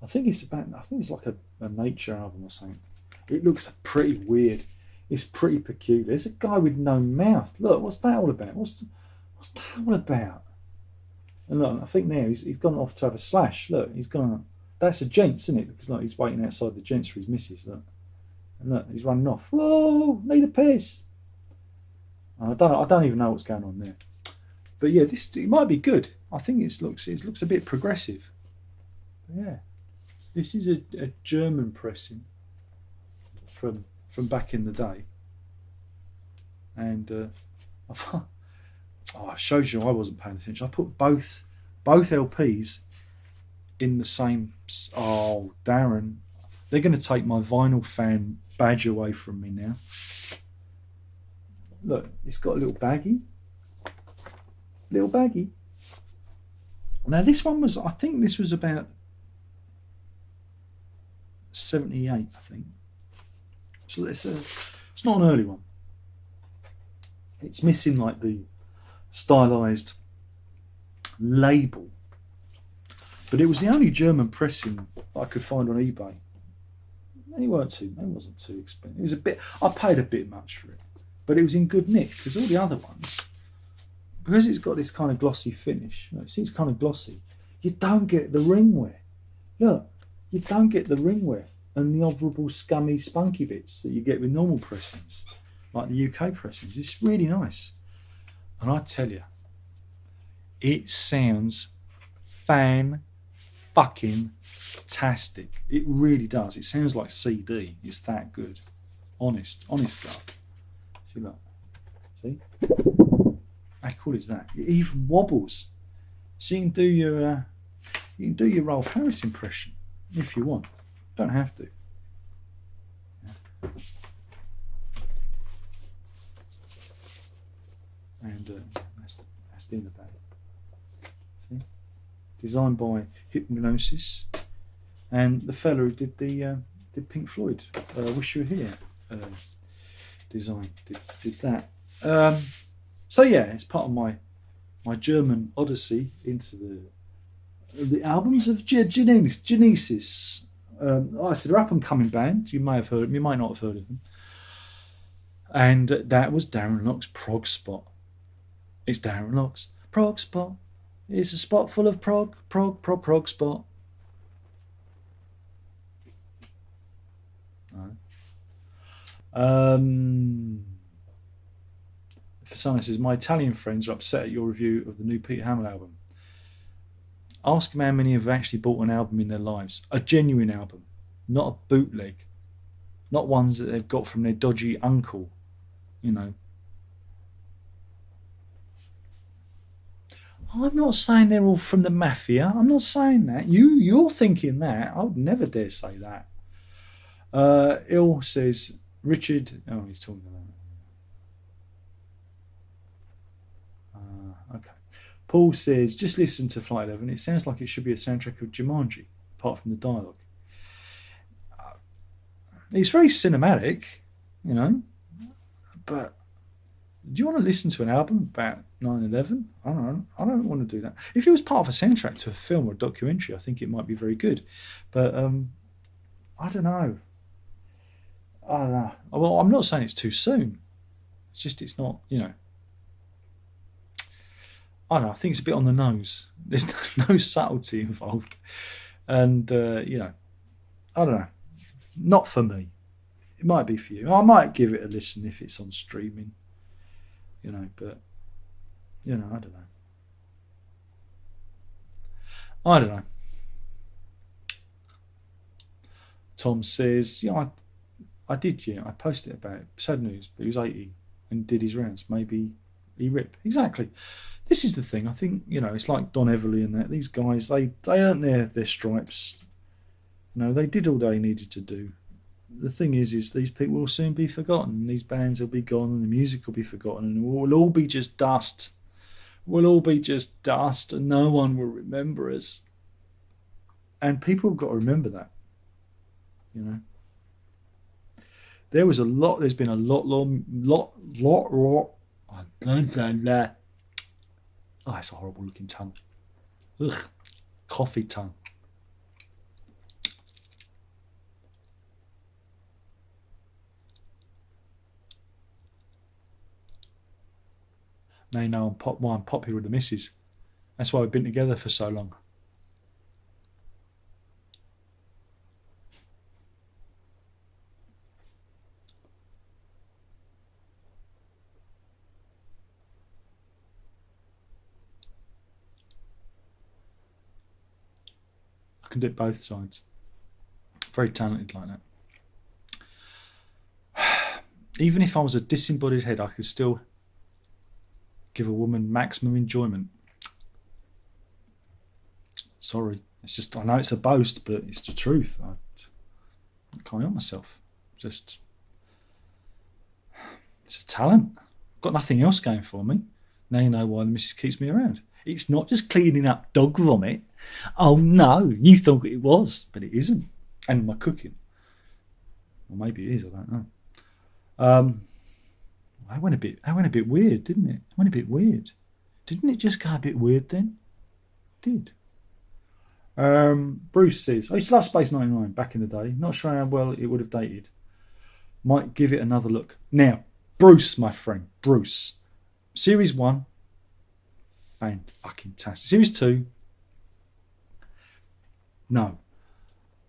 I think it's like a nature album or something. It looks pretty weird. It's pretty peculiar. There's a guy with no mouth. Look, what's that all about? What's that all about? And look, I think now he's gone off to have a slash. Look, he's gone. That's a gents, isn't it? Because like he's waiting outside the gents for his missus. Look, and look, he's running off. Whoa, need a piss. I don't even know what's going on there. But yeah, it might be good. I think it looks a bit progressive. But yeah, this is a German pressing from back in the day, and it shows you I wasn't paying attention. I put both LPs in the same. Oh, Darren, they're going to take my vinyl fan badge away from me now. Look, it's got a little baggie. Now this one was, I think this was about 78, I think. So it's not an early one. It's missing like the stylized label, but it was the only German pressing I could find on eBay. It wasn't too expensive. It was a bit. I paid a bit much for it, but it was in good nick because all the other ones, because it's got this kind of glossy finish. See, it's kind of glossy. You don't get the ring wear. Look, you don't get the ring wear and the horrible, scummy, spunky bits that you get with normal pressings, like the UK pressings. It's really nice. And I tell you, it sounds fucking-tastic. It really does. It sounds like CD. It's that good. Honest God. See, look. See? How cool is that? It even wobbles. So you can do your Rolf Harris impression if you want. Don't have to. Yeah. And that's the end of that. See? Designed by Hypnosis, and the fella who did did Pink Floyd, Wish You Were Here design did that. So yeah, it's part of my German odyssey into the albums of Genesis. Like I said, they're up and coming band. You may have heard them, you might not have heard of them. And that was Darren Lock's Prog Spot. It's Darren Lock's Prog Spot. It's a spot full of prog spot. For someone says, my Italian friends are upset at your review of the new Peter Hamill album. Ask them how many have actually bought an album in their lives. A genuine album, not a bootleg. Not ones that they've got from their dodgy uncle, you know. I'm not saying they're all from the mafia. I'm not saying that. You're thinking that. I would never dare say that. Il says, Richard... Oh, he's talking about... Okay. Paul says, just listen to Flight 11. It sounds like it should be a soundtrack of Jumanji, apart from the dialogue. It's very cinematic, you know, but do you want to listen to an album about 9/11? I don't know. I don't want to do that. If it was part of a soundtrack to a film or a documentary, I think it might be very good. But I don't know. I don't know. Well, I'm not saying it's too soon. It's just it's not, you know. I don't know. I think it's a bit on the nose. There's no subtlety involved. And, you know, I don't know. Not for me. It might be for you. I might give it a listen if it's on streaming. You know, but, you know, I don't know. I don't know. Tom says, yeah, I did, yeah. I posted about it. Sad news, but he was 80 and did his rounds. Maybe he ripped. Exactly. This is the thing. I think, you know, it's like Don Everly and that. These guys, they earned their stripes. You know, they did all they needed to do. The thing is these people will soon be forgotten. These bands will be gone and the music will be forgotten and we'll all be just dust. We'll all be just dust and no one will remember us. And people have got to remember that. You know. There's been a lot. Oh, it's a horrible looking tongue. Ugh. Coffee tongue. They know I'm popular with the missus. That's why we've been together for so long. I can do it both sides. Very talented like that. Even if I was a disembodied head, I could still give a woman maximum enjoyment. Sorry, it's just, I know it's a boast, but it's the truth. I can't help myself. Just, it's a talent. I've got nothing else going for me. Now you know why the missus keeps me around. It's not just cleaning up dog vomit. Oh no, you thought it was, but it isn't. And my cooking. Well, maybe it is, I don't know. That went a bit weird, didn't it? It went a bit weird. Didn't it just go a bit weird then? It did. Bruce says, I used to love Space 99 back in the day. Not sure how well it would have dated. Might give it another look. Now, Bruce, my friend, Bruce. Series 1, fan-fucking-tastic. Series 2, no.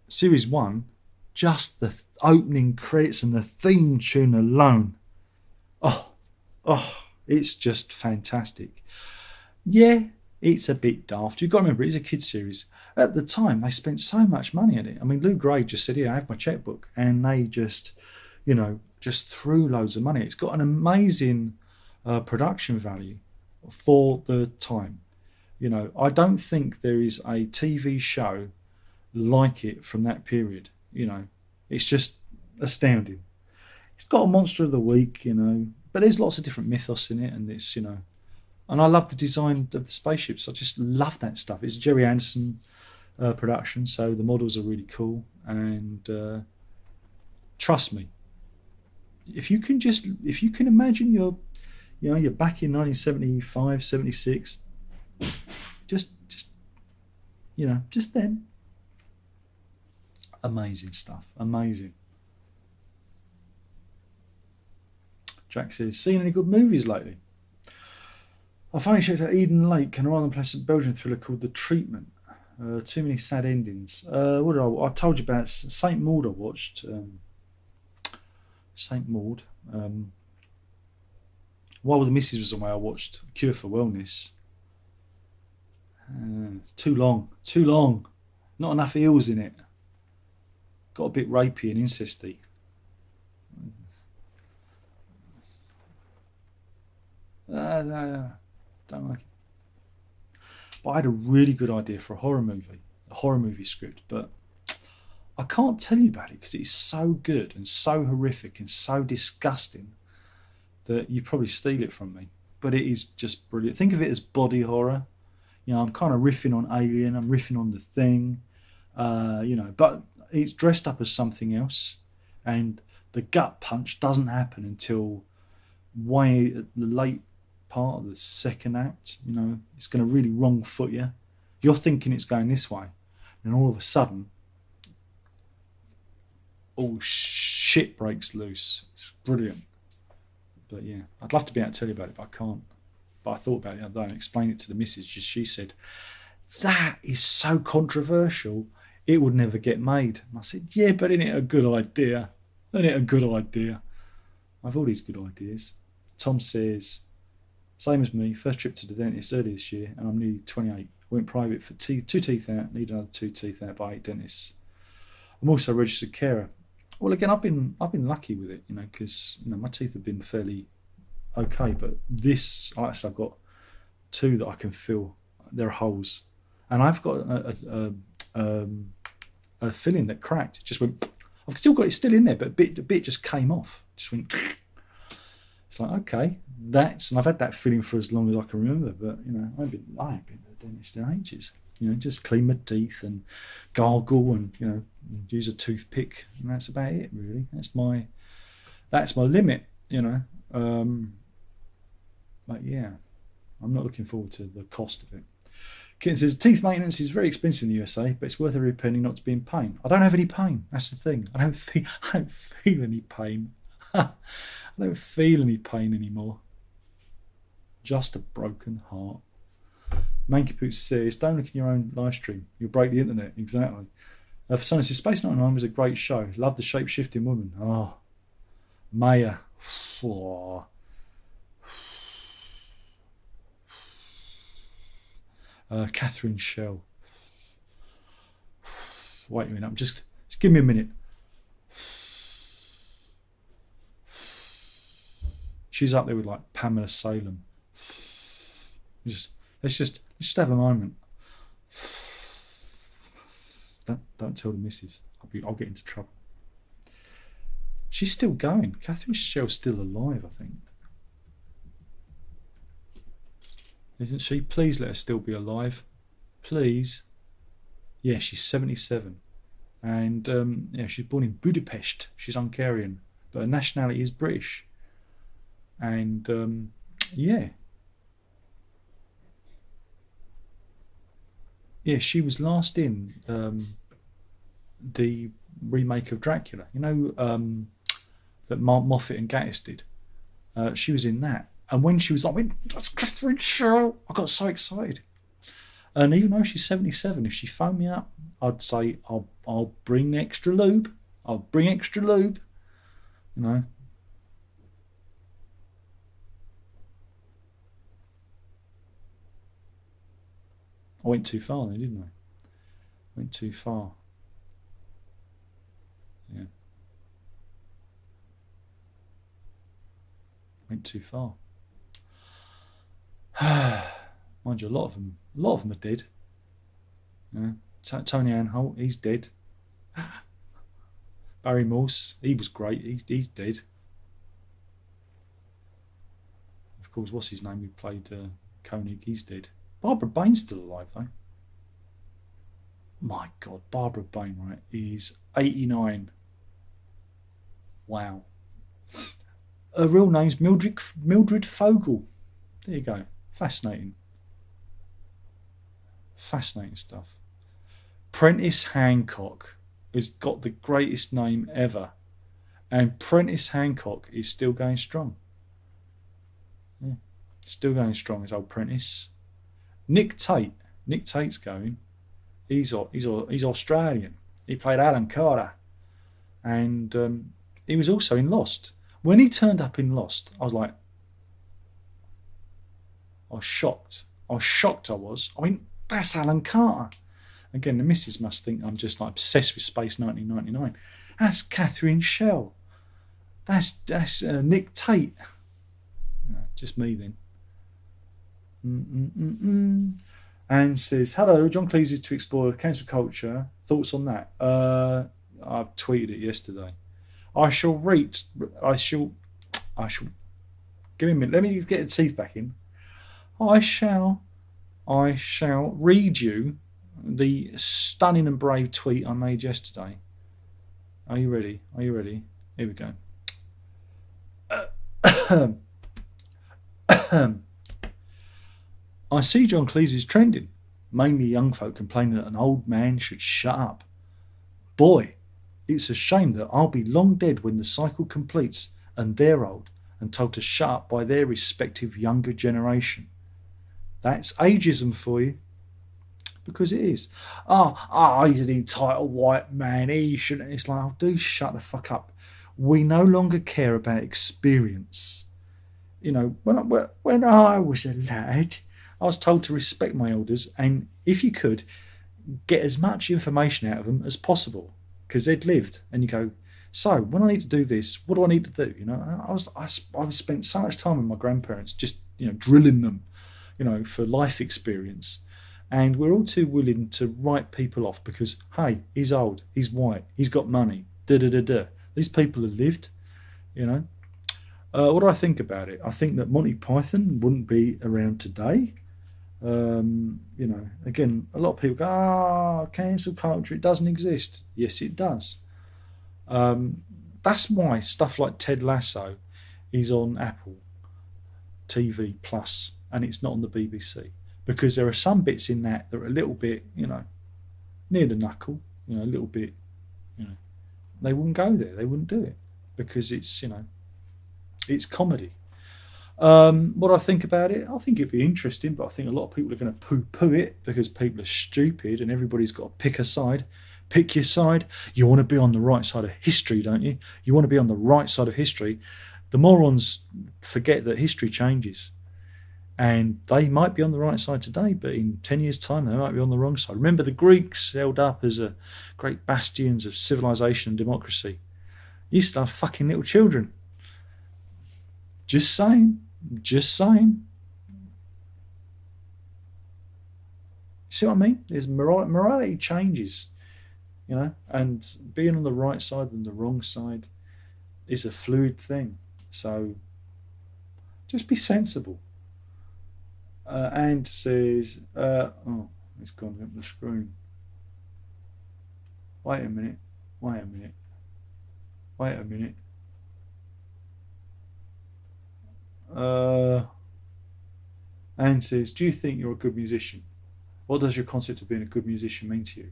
Series 1, just the opening credits and the theme tune alone. Oh, it's just fantastic. Yeah, it's a bit daft. You've got to remember, it's a kids' series. At the time, they spent so much money on it. I mean, Lou Gray just said, here, I have my checkbook. And they just, you know, just threw loads of money. It's got an amazing production value for the time. You know, I don't think there is a TV show like it from that period. You know, it's just astounding. It's got a monster of the week, you know, but there's lots of different mythos in it, and it's, you know, and I love the design of the spaceships. I just love that stuff. It's Jerry Anderson production, so the models are really cool. And trust me, if you can imagine you're back in 1975, 76, just then, amazing stuff, amazing. Jack says, seen any good movies lately? I finally checked out Eden Lake and a rather unpleasant Belgian thriller called The Treatment. Too many sad endings. I told you about St. Maud. I watched St. Maud. While the missus was away, I watched Cure for Wellness. Too long. Too long. Not enough eels in it. Got a bit rapey and incesty. Don't like it. But I had a really good idea for a horror movie script, but I can't tell you about it because it's so good and so horrific and so disgusting that you probably steal it from me. But it is just brilliant. Think of it as body horror. I'm kind of riffing on Alien. I'm riffing on The Thing. But it's dressed up as something else, and the gut punch doesn't happen until way at the late part of the second act. It's going to really wrong foot you. You're thinking it's going this way, and all of a sudden, all shit breaks loose. It's brilliant. But yeah, I'd love to be able to tell you about it, but I can't. But I thought about it the other day and explained it to the missus. She said, that is so controversial, it would never get made. And I said, yeah, but isn't it a good idea? Isn't it a good idea? I've all these good ideas. Tom says, same as me, first trip to the dentist early this year, and I'm nearly 28. Went private for 2 teeth out, need another 2 teeth out by 8 dentists. I'm also a registered carer. Well, again, I've been lucky with it, because my teeth have been fairly okay, but this, like I said, I've got 2 that I can feel they're holes, and I've got a filling that cracked. It just went. I've still got it still in there, but a bit just came off. Just went. It's like, okay, and I've had that feeling for as long as I can remember, but I ain't been to the dentist in ages. Just clean my teeth and gargle and use a toothpick, and that's about it really. That's my limit, But yeah, I'm not looking forward to the cost of it. Kitten says, teeth maintenance is very expensive in the USA, but it's worth every penny not to be in pain. I don't have any pain. That's the thing. I don't feel any pain. I don't feel any pain anymore. Just a broken heart. Manky Poots says, don't look in your own live stream. You'll break the internet. Exactly. For someone says, Space 99 was a great show. Love the shape-shifting woman. Oh, Maya. Oh. Catherine Shell. Wait a minute. Just give me a minute. She's up there with like Pamela Salem. Let's just have a moment. Don't tell the missus. I'll get into trouble. She's still going. Catherine Shell's still alive, I think. Isn't she? Please let her still be alive. Please. Yeah, she's 77. And she's born in Budapest. She's Hungarian. But her nationality is British. And yeah. Yeah, she was last in the remake of Dracula. That Mark Moffat and Gatiss did. She was in that. And when she was like, that's Catherine Shell, I got so excited. And even though she's 77, if she phoned me up, I'd say, I'll bring extra lube. I'll bring extra lube. I went too far then, didn't I? Went too far. Yeah. Went too far. Mind you, a lot of them are dead. Tony Anholt, he's dead. Barry Morse, he was great. He's dead. Of course, what's his name? Who played Koenig? He's dead. Barbara Bain's still alive though. My God, Barbara Bain, right, is 89. Wow. Her real name's Mildred Fogel. There you go. Fascinating. Fascinating stuff. Prentice Hancock has got the greatest name ever. And Prentice Hancock is still going strong. Yeah. Still going strong as old Prentice. Nick Tate's going. He's Australian. He played Alan Carter. And he was also in Lost. When he turned up in Lost, I was like, I was shocked. I was. I mean, That's Alan Carter. Again, the missus must think I'm just like obsessed with Space 1999. That's Catherine Shell. That's Nick Tate. Just me then. And says, hello, John Cleese is to explore cancel culture. Thoughts on that? I tweeted it yesterday. I shall read. I shall. Give me a minute. Let me get the teeth back in. I shall read you the stunning and brave tweet I made yesterday. Are you ready? Here we go. I see John Cleese is trending. Mainly young folk complaining that an old man should shut up. Boy, it's a shame that I'll be long dead when the cycle completes and they're old and told to shut up by their respective younger generation. That's ageism for you. Because it is. He's an entitled white man. He shouldn't. It's like, do shut the fuck up. We no longer care about experience. You know, when I was a lad, I was told to respect my elders, and if you could, get as much information out of them as possible, because they'd lived. And you go, so when I need to do this, what do I need to do? You know, I spent so much time with my grandparents, just drilling them, for life experience. And we're all too willing to write people off because, hey, he's old, he's white, he's got money, These people have lived, What do I think about it? I think that Monty Python wouldn't be around today. Again, a lot of people go, cancel culture, it doesn't exist. Yes, it does. That's why stuff like Ted Lasso is on Apple TV Plus and it's not on the BBC. Because there are some bits in that are a little bit, near the knuckle, a little bit, they wouldn't go there. They wouldn't do it because it's, it's comedy. What do I think about it? I think it'd be interesting, but I think a lot of people are going to poo-poo it because people are stupid and everybody's got to pick a side. Pick your side. You want to be on the right side of history, don't you? You want to be on the right side of history. The morons forget that history changes. And they might be on the right side today, but in 10 years' time, they might be on the wrong side. Remember, the Greeks held up as a great bastions of civilization and democracy. Used to have fucking little children. Just saying. See what I mean? There's morality changes, and being on the right side and the wrong side is a fluid thing. So just be sensible. And says, it's gone up the screen. Wait a minute. And says, do you think you're a good musician? What does your concept of being a good musician mean to you?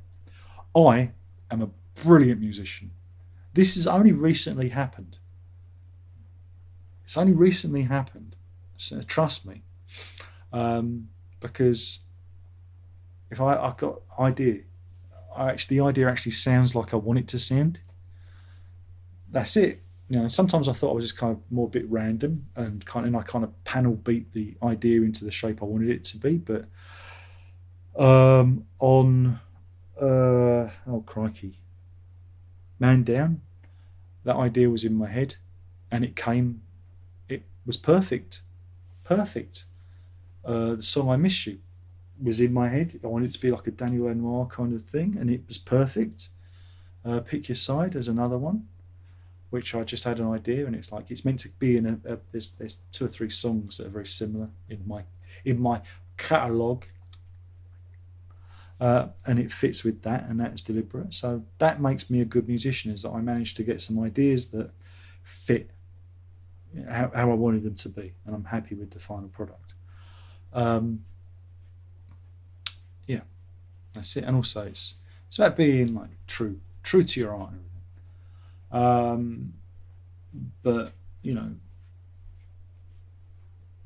I am a brilliant musician. This has only recently happened. It's only recently happened. So trust me. Because if I've got idea, the idea actually sounds like I want it to sound. That's it. Sometimes I thought I was just kind of more a bit random and I kind of panel beat the idea into the shape I wanted it to be. But crikey, Man Down, that idea was in my head, and it was perfect. The song I Miss You was in my head. I wanted it to be like a Daniel Lanois kind of thing, and it was perfect. Pick Your Side as another one, which I just had an idea, and it's like it's meant to be in there's 2 or 3 songs that are very similar in my catalogue, and it fits with that, and that's deliberate. So that makes me a good musician, is that I managed to get some ideas that fit how I wanted them to be, and I'm happy with the final product. Yeah, that's it. And also it's about being like true to your art and everything. But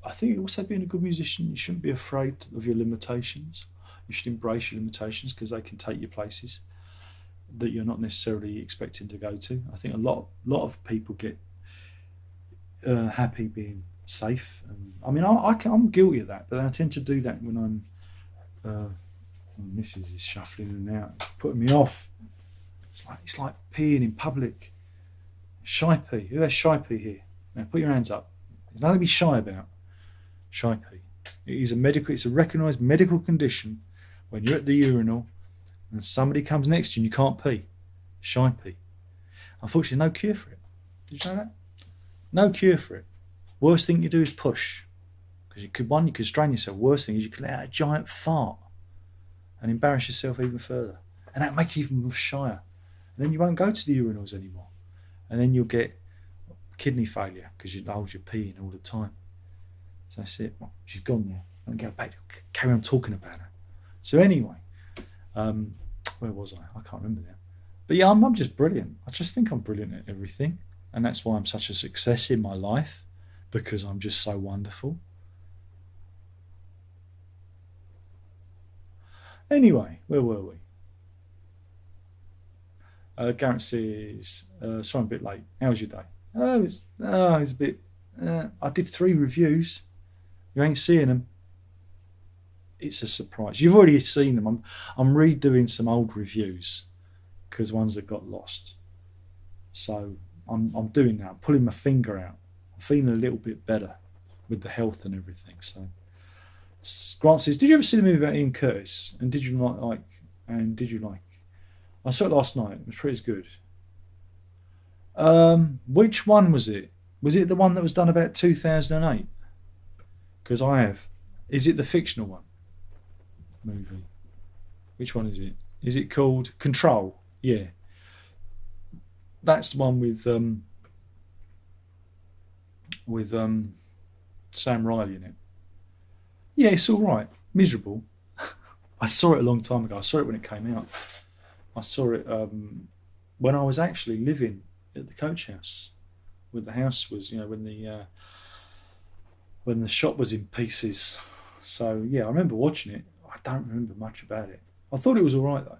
I think also being a good musician, you shouldn't be afraid of your limitations. You should embrace your limitations because they can take you places that you're not necessarily expecting to go to. I think a lot of people get happy being safe, and I mean I'm guilty of that, but I tend to do that when I'm And Mrs. is shuffling in and out, putting me off. It's like peeing in public. Shy pee. Who has shy pee here? Now put your hands up. There's nothing to be shy about. Shy pee. It's a recognised medical condition when you're at the urinal and somebody comes next to you and you can't pee. Shy pee. Unfortunately, no cure for it. Did you know that? No cure for it. Worst thing you do is push. Because you could strain yourself. Worst thing is you could let out a giant fart and embarrass yourself even further. And that'll make you even more shyer. And then you won't go to the urinals anymore. And then you'll get kidney failure because you're peeing all the time. So that's it. Well, she's gone now. I'll go back. Carry on talking about her. So anyway, where was I? I can't remember now. But yeah, I'm just brilliant. I just think I'm brilliant at everything. And that's why I'm such a success in my life, because I'm just so wonderful. Anyway, where were we? Garrett says, sorry I'm a bit late. How was your day? It was a bit... I did 3 reviews. You ain't seeing them. It's a surprise. You've already seen them. I'm redoing some old reviews because ones that got lost. So I'm doing that. I'm pulling my finger out. I'm feeling a little bit better with the health and everything. So Grant says, did you ever see the movie about Ian Curtis? And did you like? I saw it last night. It was pretty good. Which one was it? Was it the one that was done about 2008? Because I have. Is it the fictional one? Movie. Which one is it? Is it called Control? Yeah. That's the one with Sam Riley in it. Yeah, it's all right. Miserable. I saw it a long time ago. I saw it when it came out. I saw it when I was actually living at the coach house. When the house was, when the shop was in pieces. So yeah, I remember watching it. I don't remember much about it. I thought it was all right though.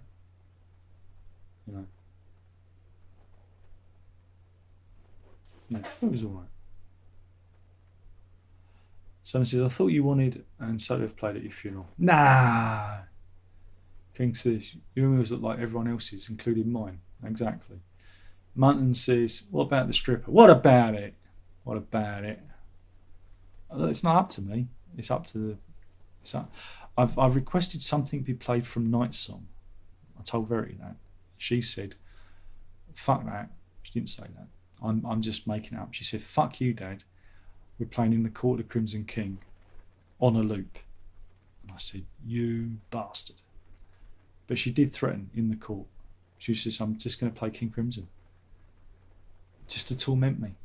No, I thought it was all right. Someone says, I thought you wanted and so they've played at your funeral. Nah. King says, your always look like everyone else's, including mine. Exactly. Munton says, what about the stripper? What about it? What about it? It's not up to me. It's up to the... I've requested something be played from Night Song. I told Verity that. She said, fuck that. She didn't say that. I'm just making it up. She said, fuck you, Dad. We're playing In the Court of Crimson King on a loop. And I said, you bastard. But she did threaten in the court. She says, I'm just going to play King Crimson. Just to torment me.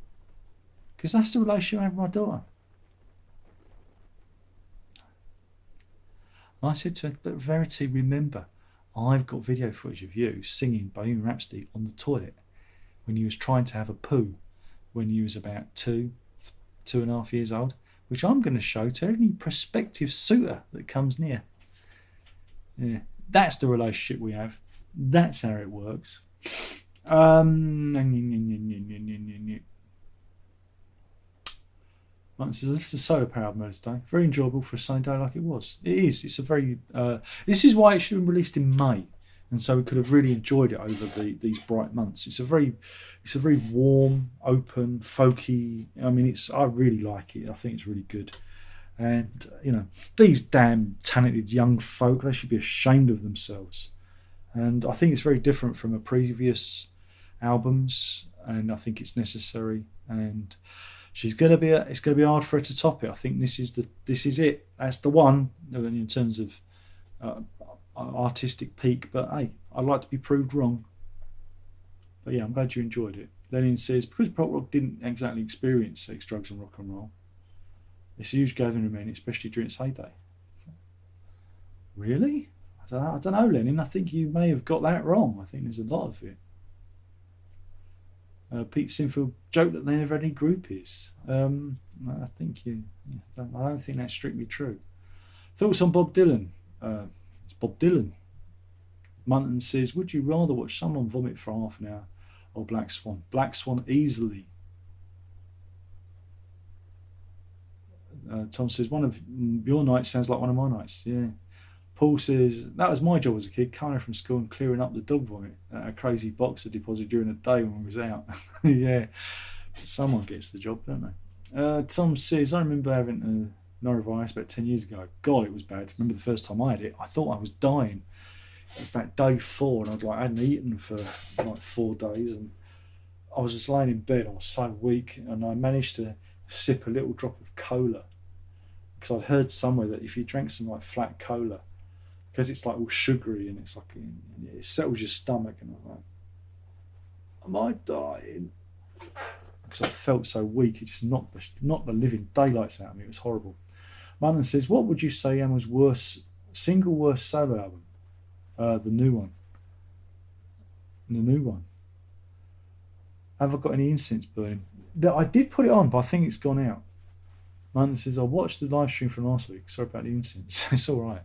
Because that's the relationship I have with my daughter. And I said to her, but Verity, remember, I've got video footage of you singing Bohemian Rhapsody on the toilet when you was trying to have a poo when you was about 2.5 years old, which I'm going to show to any prospective suitor that comes near. Yeah, that's the relationship we have. That's how it works. Martin says, this is a solar power album today. Very enjoyable for a sunny day like it was. It is. It's a very... this is why it should have been released in May. And so we could have really enjoyed it over these bright months. It's a very warm, open, folky... I mean, I really like it. I think it's really good. And, these damn talented young folk, they should be ashamed of themselves. And I think it's very different from her previous albums. And I think it's necessary. And... it's going to be hard for her to top it. I think this is it. That's the one in terms of artistic peak. But hey, I'd like to be proved wrong. But yeah, I'm glad you enjoyed it. Lenin says, because prog rock didn't exactly experience sex, drugs, and rock and roll, it's a huge gathering of men, especially during its heyday. Really? I don't know, Lenin. I think you may have got that wrong. I think there's a lot of it. Pete Sinfield joked that they never had any groupies. I think I don't think that's strictly true. Thoughts on Bob Dylan? It's Bob Dylan. Munton says, would you rather watch someone vomit for half an hour or Black Swan? Black Swan easily. Tom says, one of your nights sounds like one of my nights. Yeah. Paul says, that was my job as a kid, coming from school and clearing up the dog vomit at a crazy boxer deposit during the day when we was out. Yeah, someone gets the job, don't they? Tom says, I remember having a norovirus about 10 years ago. God, it was bad. Remember the first time I had it, I thought I was dying. It was about day 4, and I hadn't eaten for like 4 days, and I was just laying in bed. I was so weak, and I managed to sip a little drop of cola because I'd heard somewhere that if you drank some like flat cola, because it's like all sugary and it's like it settles your stomach, and I'm like, am I dying? Because I felt so weak, it just knocked the living daylights out of me. It was horrible. Manon says, what would you say Emma's single worst solo album? The new one. The new one. Have I got any incense burning? I did put it on, but I think it's gone out. Manon says, I watched the live stream from last week. Sorry about the incense. It's all right.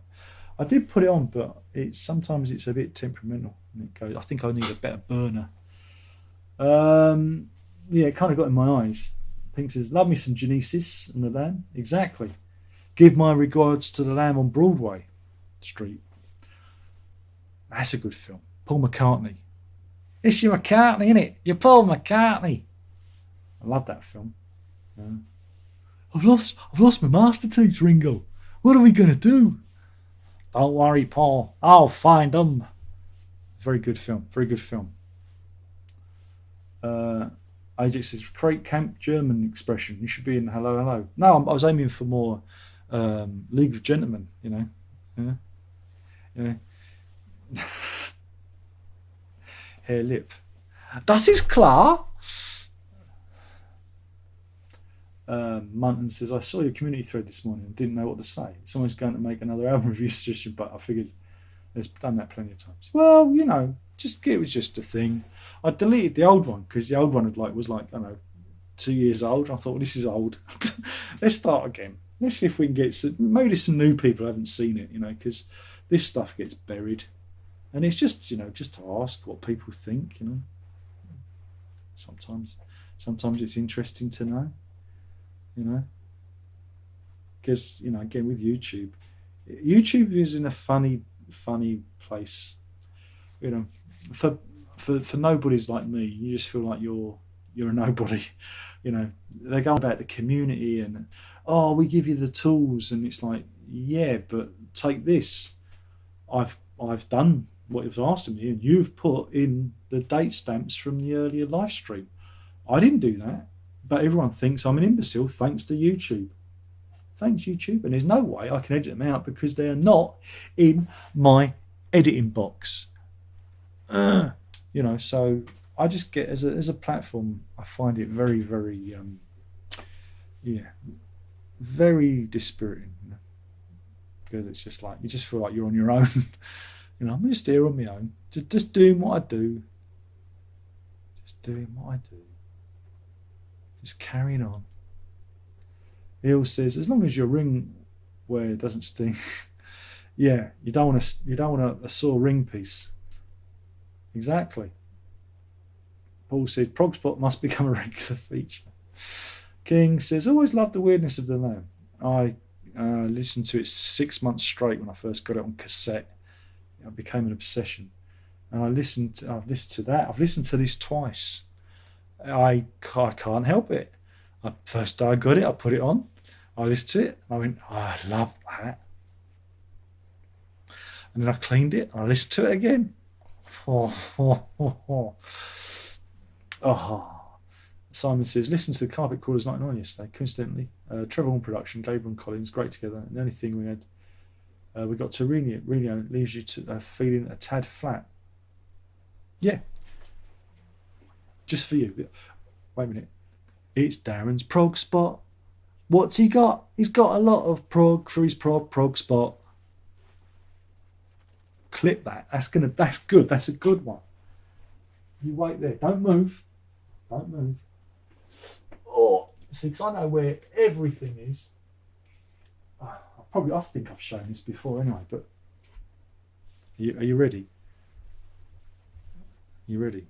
I did put it on, but sometimes it's a bit temperamental. And it goes, I think I need a better burner. Yeah, it kind of got in my eyes. Pink says, love me some Genesis and the Lamb. Exactly. Give my regards to the Lamb on Broadway Street. That's a good film. Paul McCartney. It's your McCartney, innit? You're Paul McCartney. I love that film. Yeah. I've lost my master tapes, Ringo. What are we going to do? Don't worry, Paul. I'll find them. Very good film. Very good film. Ajax says, great camp German expression. You should be in hello, hello. No, I was aiming for more League of Gentlemen, you know. Yeah. Hair lip. Das ist klar. Munton says, I saw your community thread this morning and didn't know what to say. Someone's going to make another album review suggestion, but I figured there's done that plenty of times. Well, you know, it was just a thing. I deleted the old one because the old one was like I don't know, 2 years old. I thought, well, this is old. Let's start again. Let's see if we can get maybe some new people who haven't seen it, you know, because this stuff gets buried, and it's just just to ask what people think, you know. Sometimes it's interesting to know, you know, because again with YouTube is in a funny place, you know, for nobodies like me. You just feel like you're a nobody, you know. They go about the community and we give you the tools, and it's like, yeah, but take this. I've done what you've asked of me, and you've put in the date stamps from the earlier live stream. I didn't do that, but everyone thinks I'm an imbecile thanks to YouTube. Thanks, YouTube. And there's no way I can edit them out because they're not in my editing box. So I just get as a platform, I find it very, very, very dispiriting. You know? Because it's just like you just feel like you're on your own. I'm just here on my own, just doing what I do. Just carrying on. Hill says, as long as your ring wear doesn't sting. Yeah, you don't want a sore ring piece. Exactly. Paul says, Prog Spot must become a regular feature. King says, always loved the weirdness of the Lamb. I listened to it 6 months straight when I first got it on cassette. It became an obsession. And I've listened to that. I've listened to this twice. I can't help it. First day I got it, I put it on. I listened to it. I went, I love that. And then I cleaned it. And I listened to it again. Simon says, listen to the Carpet Crawlers 99 yesterday. Coincidentally, Trevor Horn production, Gabriel and Collins, great together. And the only thing we had, we got to Reno leaves you to feeling a tad flat. Yeah. Just for you. Wait a minute. It's Darren's prog spot. What's he got? He's got a lot of prog for his prog spot. Clip that. That's good. That's a good one. You wait there. Don't move. Oh, see, because I know where everything is. I think I've shown this before anyway, but are you ready? You ready?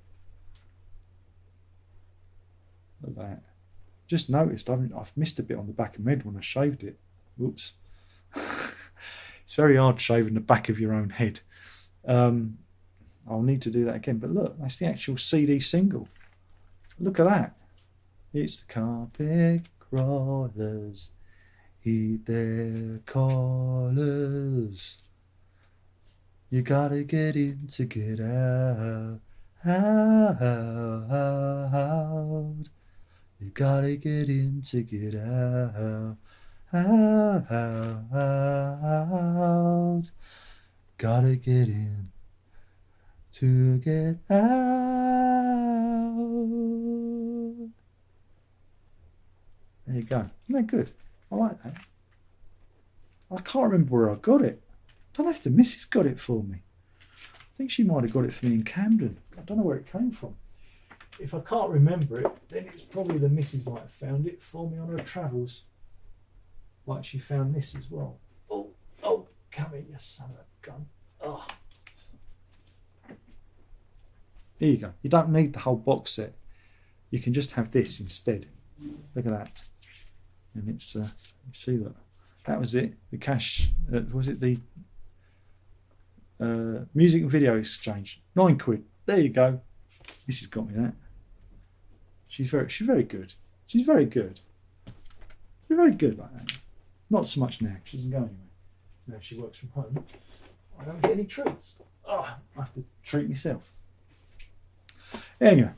Look at that. Just noticed I've missed a bit on the back of my head when I shaved it. Whoops. It's very hard shaving the back of your own head. I'll need to do that again. But look, that's the actual CD single. Look at that. It's the carpet crawlers, heed their callers. You gotta get in to get out. Out. You gotta get in to get out. Out. Gotta get in to get out. There you go. Isn't that good? I like that. I can't remember where I got it. I don't know if the missus got it for me. I think she might have got it for me in Camden. I don't know where it came from. If I can't remember it, then it's probably the missus might have found it for me on her travels. Like she found this as well. Oh, come here, you son of a gun. Oh. Here you go. You don't need the whole box set. You can just have this instead. Look at that. And it's, you see that? That was it. The cash, was it the music and video exchange? £9. There you go. This has got me that. She's very good. She's very good. She's very good like that. Not so much now. She doesn't go anywhere. Now she works from home. I don't get any treats. Oh, I have to treat myself. Anyway.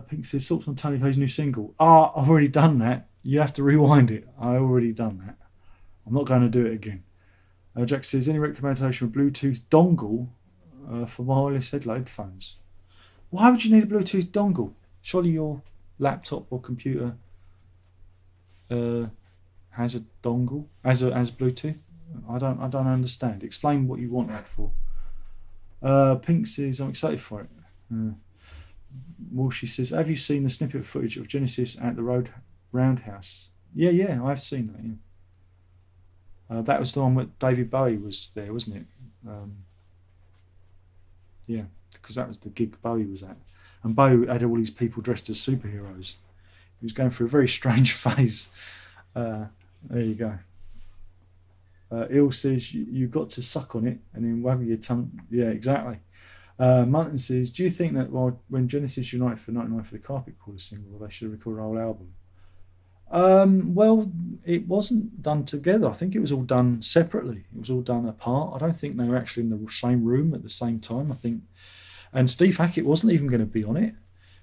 Pink says, thoughts on Tony Kaye's new single. I've already done that. You have to rewind it. I already done that. I'm not going to do it again. Jack says, any recommendation of Bluetooth dongle for wireless headphones? Why would you need a Bluetooth dongle? Surely your laptop or computer has a dongle as Bluetooth. I don't understand. Explain what you want that for. Pink says, I'm excited for it. Walshy says, have you seen the snippet of footage of Genesis at the Roundhouse? Yeah, I've seen that. Yeah. That was the one where David Bowie was there, wasn't it? Yeah, because that was the gig Bowie was at. And Bowie had all these people dressed as superheroes. He was going through a very strange phase. There you go. Il says, you've got to suck on it and then waggle your tongue. Yeah, exactly. Martin says, do you think that when Genesis Unite for 99 for the Carpet Crawler single, they should have recorded a whole album? Well, it wasn't done together. I think it was all done separately. It was all done apart. I don't think they were actually in the same room at the same time. I think, and Steve Hackett wasn't even going to be on it.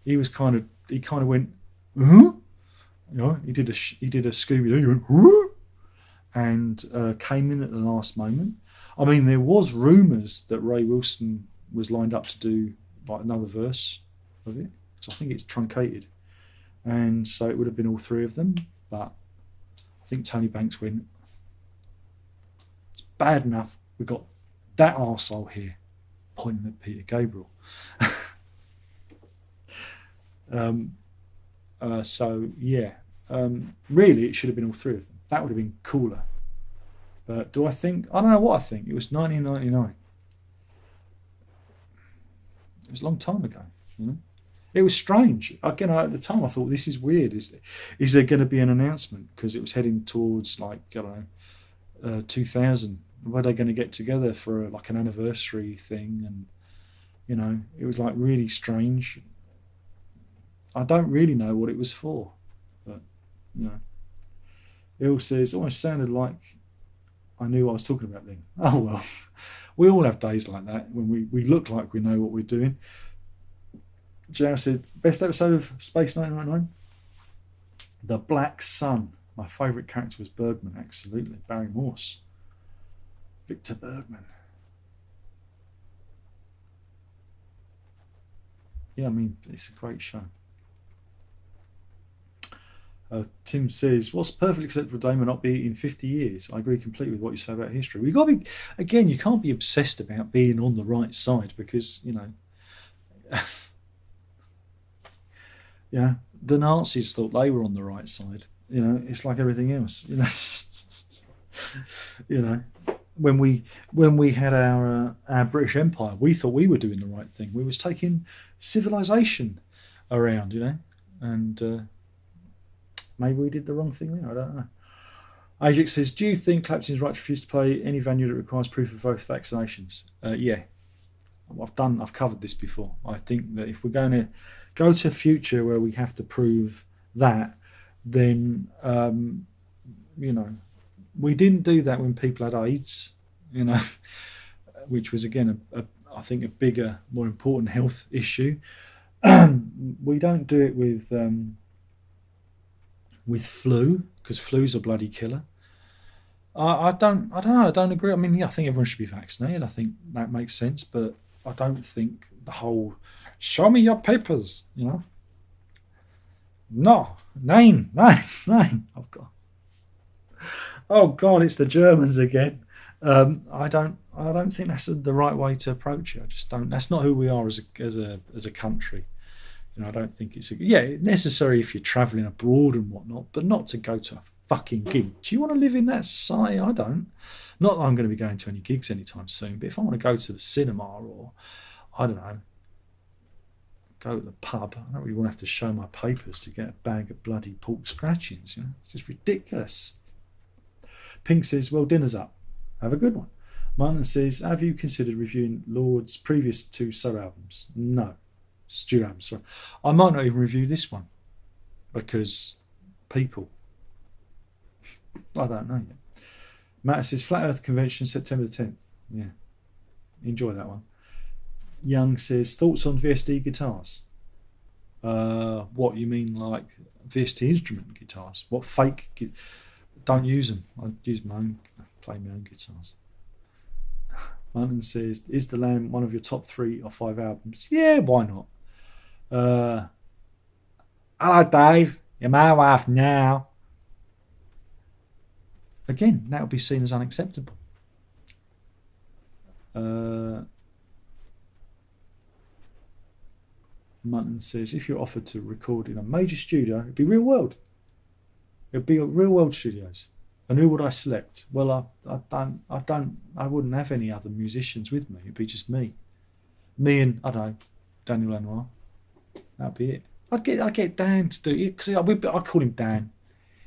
He kind of went, huh? You know, he did a Scooby Doo. He went, huh? And came in at the last moment. I mean, there was rumours that Ray Wilson was lined up to do like another verse of it, because I think it's truncated. And so it would have been all three of them, but I think Tony Banks went, it's bad enough we've got that arsehole here pointing at Peter Gabriel. So yeah, really it should have been all three of them. That would have been cooler. But do I think, I don't know what I think. It was 1999. It was a long time ago, you know. It was strange. Again, at the time I thought, this is weird. Is there going to be an announcement? Because it was heading towards, like, I don't know, 2000. Were they going to get together for like an anniversary thing? And, you know, it was like really strange. I don't really know what it was for. But, you know. It says, almost sounded like I knew what I was talking about then. Oh, well. We all have days like that when we look like we know what we're doing. Joe said, best episode of Space 1999? The Black Sun. My favourite character was Bergman, absolutely. Barry Morse. Victor Bergman. Yeah, I mean, it's a great show. Tim says, what's perfectly acceptable day may not be in 50 years? I agree completely with what you say about history. We've got to be, again, you can't be obsessed about being on the right side because, you know, yeah, the Nazis thought they were on the right side. You know, it's like everything else. You know, you know, when we had our British Empire, we thought we were doing the right thing. We was taking civilization around, you know, and maybe we did the wrong thing there. I don't know. Ajax says, do you think Clapton's right to refuse to play any venue that requires proof of both vaccinations? Yeah. I've covered this before. I think that if we're going to go to a future where we have to prove that, then we didn't do that when people had AIDS, which was again I think a bigger, more important health issue. We don't do it with flu, because flu's a bloody killer. I don't know. I don't agree. I mean, yeah, I think everyone should be vaccinated. I think that makes sense, but I don't think the whole "show me your papers," No, nine. I've got. Oh God, it's the Germans again. I don't think that's the right way to approach it. I just don't. That's not who we are as a country. I don't think it's necessary if you're travelling abroad and whatnot, but not to go to a fucking gig. Do you want to live in that society? I don't. Not that I'm going to be going to any gigs anytime soon, but if I want to go to the cinema or, I don't know, go to the pub, I don't really want to have to show my papers to get a bag of bloody pork scratchings. It's just ridiculous. Pink says, well, dinner's up. Have a good one. Martin says, have you considered reviewing Lord's previous 2 solo albums? No. Stu albums, sorry. I might not even review this one because people. I don't know yet. Matt says, Flat Earth Convention, September the 10th. Yeah. Enjoy that one. Young says, thoughts on VSD guitars? What, you mean like VST instrument guitars? What fake? Don't use them. I use play my own guitars. Martin says, is The Lamb one of your top 3 or 5 albums? Yeah, why not? Hello, Dave. You're my wife now. Again, that would be seen as unacceptable. Mutton says, if you're offered to record in a major studio, it'd be Real World. It'd be Real World Studios. And who would I select? Well, I wouldn't have any other musicians with me. It'd be just me. Me and, I don't know, Daniel Lanois. That'd be it. I'd get Dan to do it, because I call him Dan.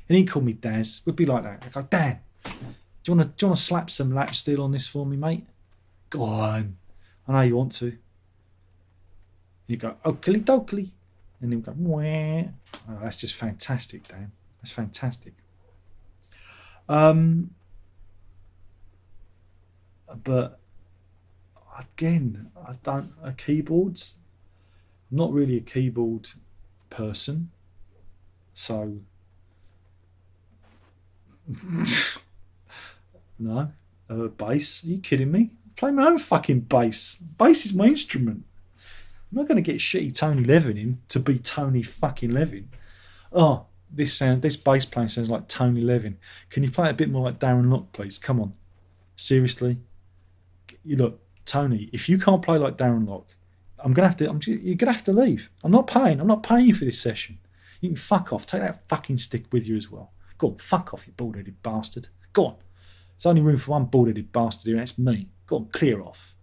And he called me Daz. We'd be like that. I'd go, Dan, do you want to slap some lap steel on this for me, mate? Go on. I know you want to. You go, oakley dokley. And he'll go, wah. Oh, that's just fantastic, Dan. That's fantastic. But again, keyboards. I'm not really a keyboard person, so no. Bass? Are you kidding me? I play my own fucking bass. Bass is my instrument. I'm not going to get shitty Tony Levin in to be Tony fucking Levin. Oh, this bass playing sounds like Tony Levin. Can you play it a bit more like Darren Locke, please? Come on. Seriously? Look, Tony, if you can't play like Darren Locke, you're going to have to leave. I'm not paying you for this session. You can fuck off. Take that fucking stick with you as well. Go on, fuck off, you bald-headed bastard. Go on. There's only room for one bald-headed bastard here, and that's me. Go on, clear off.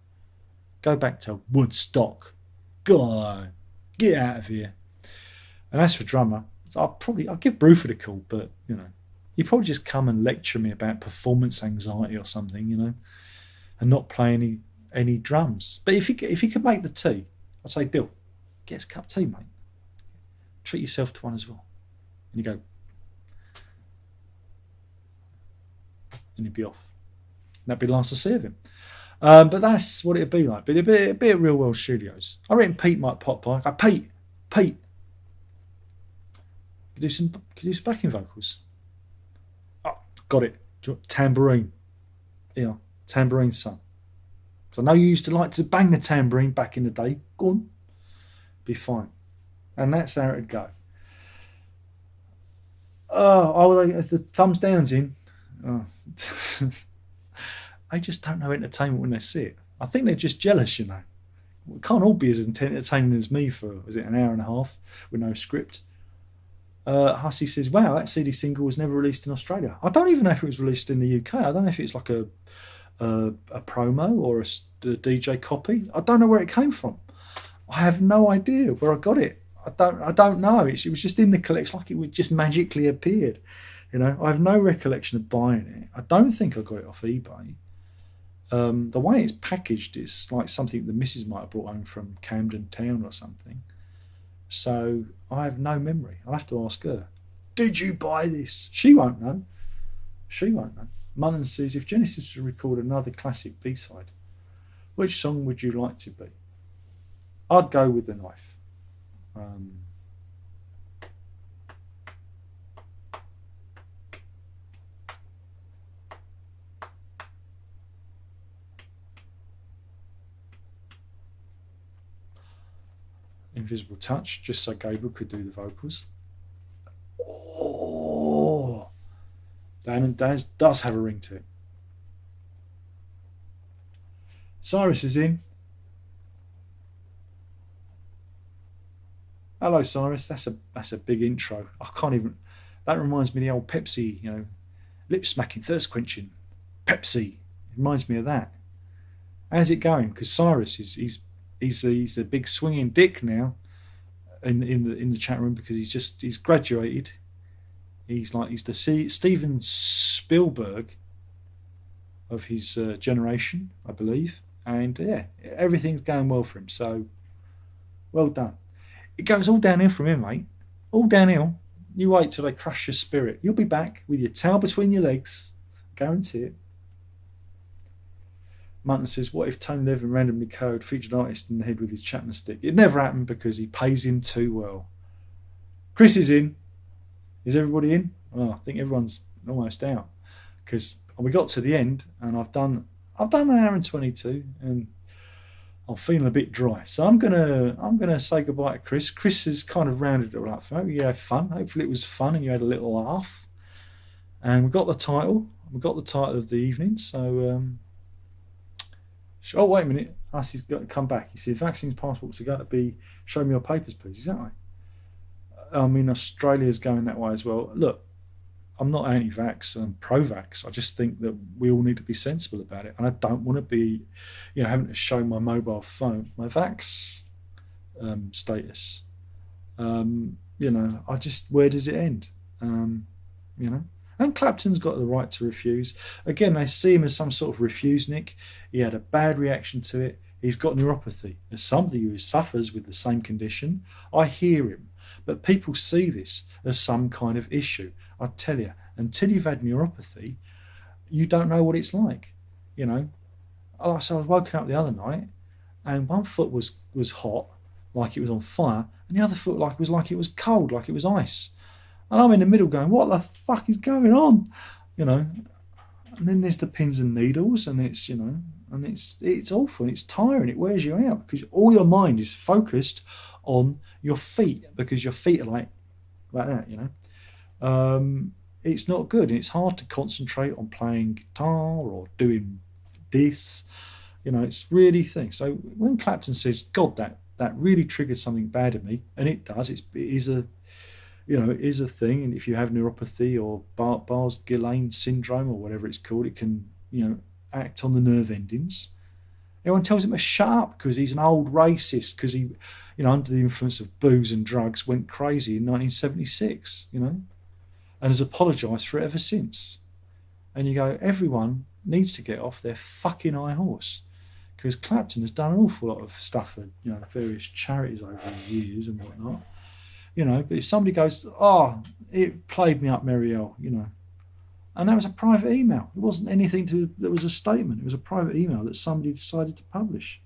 Go back to Woodstock. Go on. Get out of here. And as for drummer, I'll give Bruford a call, but, he'd probably just come and lecture me about performance anxiety or something, and not play any drums. But if he could make the tea, I'd say, Bill, get us a cup of tea, mate. Treat yourself to one as well. And you go, and he'd be off. And that'd be the last I see of him. But that's what it'd be like. But it'd be at Real World Studios. I reckon Pete might pop by. I go, Pete, could you do some backing vocals? Oh, got it. Tambourine. Yeah, tambourine, son. Because I know you used to like to bang the tambourine back in the day. Go on. Be fine. And that's how it'd go. As the thumbs down's in. Oh. I just don't know entertainment when they see it. I think they're just jealous, We can't all be as entertaining as me for, an hour and a half with no script. Hussey says, wow, that CD single was never released in Australia. I don't even know if it was released in the UK. I don't know if it's like a promo or a DJ copy. I don't know where it came from. I have no idea where I got it. I don't know. It was just in the collection, like it would just magically appeared. I have no recollection of buying it. I don't think I got it off eBay. The way it's packaged is like something the missus might have brought home from Camden Town or something. So I have no memory. I'll have to ask her. Did you buy this? She won't know. She won't know. Mullen says, if Genesis to record another classic B-side, which song would you like to be? I'd go with The Knife. Invisible Touch, just so Gabriel could do the vocals. Oh, Dan and Daz does have a ring to it. Cyrus is in. Hello, Cyrus. That's a big intro. I can't even. That reminds me of the old Pepsi, lip smacking, thirst quenching. Pepsi. It reminds me of that. How's it going? Because Cyrus is he's a big swinging dick now in the chat room because he's graduated. He's the Steven Spielberg of his generation, I believe, and yeah, everything's going well for him. So well done. It goes all downhill from here, mate. All downhill. You wait till they crush your spirit. You'll be back with your tail between your legs. Guarantee it. Munton says, what if Tony Levin randomly code featured artist in the head with his Chapman stick? It never happened because he pays him too well. Chris is in. Is everybody in? Oh, I think everyone's almost out because we got to the end and I've done an hour and 22 and I'm feeling a bit dry. So I'm gonna say goodbye to Chris. Chris has kind of rounded it all up for me. You had fun. Hopefully it was fun and you had a little laugh. And we got the title. We got the title of the evening. So oh, wait a minute. He's got to come back. He said, vaccines passports are going to be, show me your papers, please. Exactly. I mean, Australia's going that way as well. Look, I'm not anti-vax, I'm pro-vax. I just think that we all need to be sensible about it. And I don't want to be, having to show my mobile phone, my vax status. Where does it end? And Clapton's got the right to refuse. Again, they see him as some sort of refusenik. He had a bad reaction to it. He's got neuropathy. As somebody who suffers with the same condition, I hear him. But people see this as some kind of issue. I tell you, until you've had neuropathy, you don't know what it's like. So I was woken up the other night and one foot was hot, like it was on fire, and the other foot was like it was cold, like it was ice. And I'm in the middle going, what the fuck is going on? And then there's the pins and needles and it's, and it's awful and it's tiring. It wears you out because all your mind is focused on your feet because your feet are like that, It's not good. And it's hard to concentrate on playing guitar or doing this. It's really thing. So when Clapton says, God, that really triggered something bad in me, and it does, it is a thing. And if you have neuropathy or Bars-Gillane syndrome or whatever it's called, it can, act on the nerve endings. Everyone tells him to shut up because he's an old racist because he, under the influence of booze and drugs, went crazy in 1976, and has apologised for it ever since. And you go, everyone needs to get off their fucking high horse because Clapton has done an awful lot of stuff for, various charities over the years and whatnot. But if somebody goes, oh, it played me up, Marielle, and that was a private email. It wasn't anything that was a statement. It was a private email that somebody decided to publish,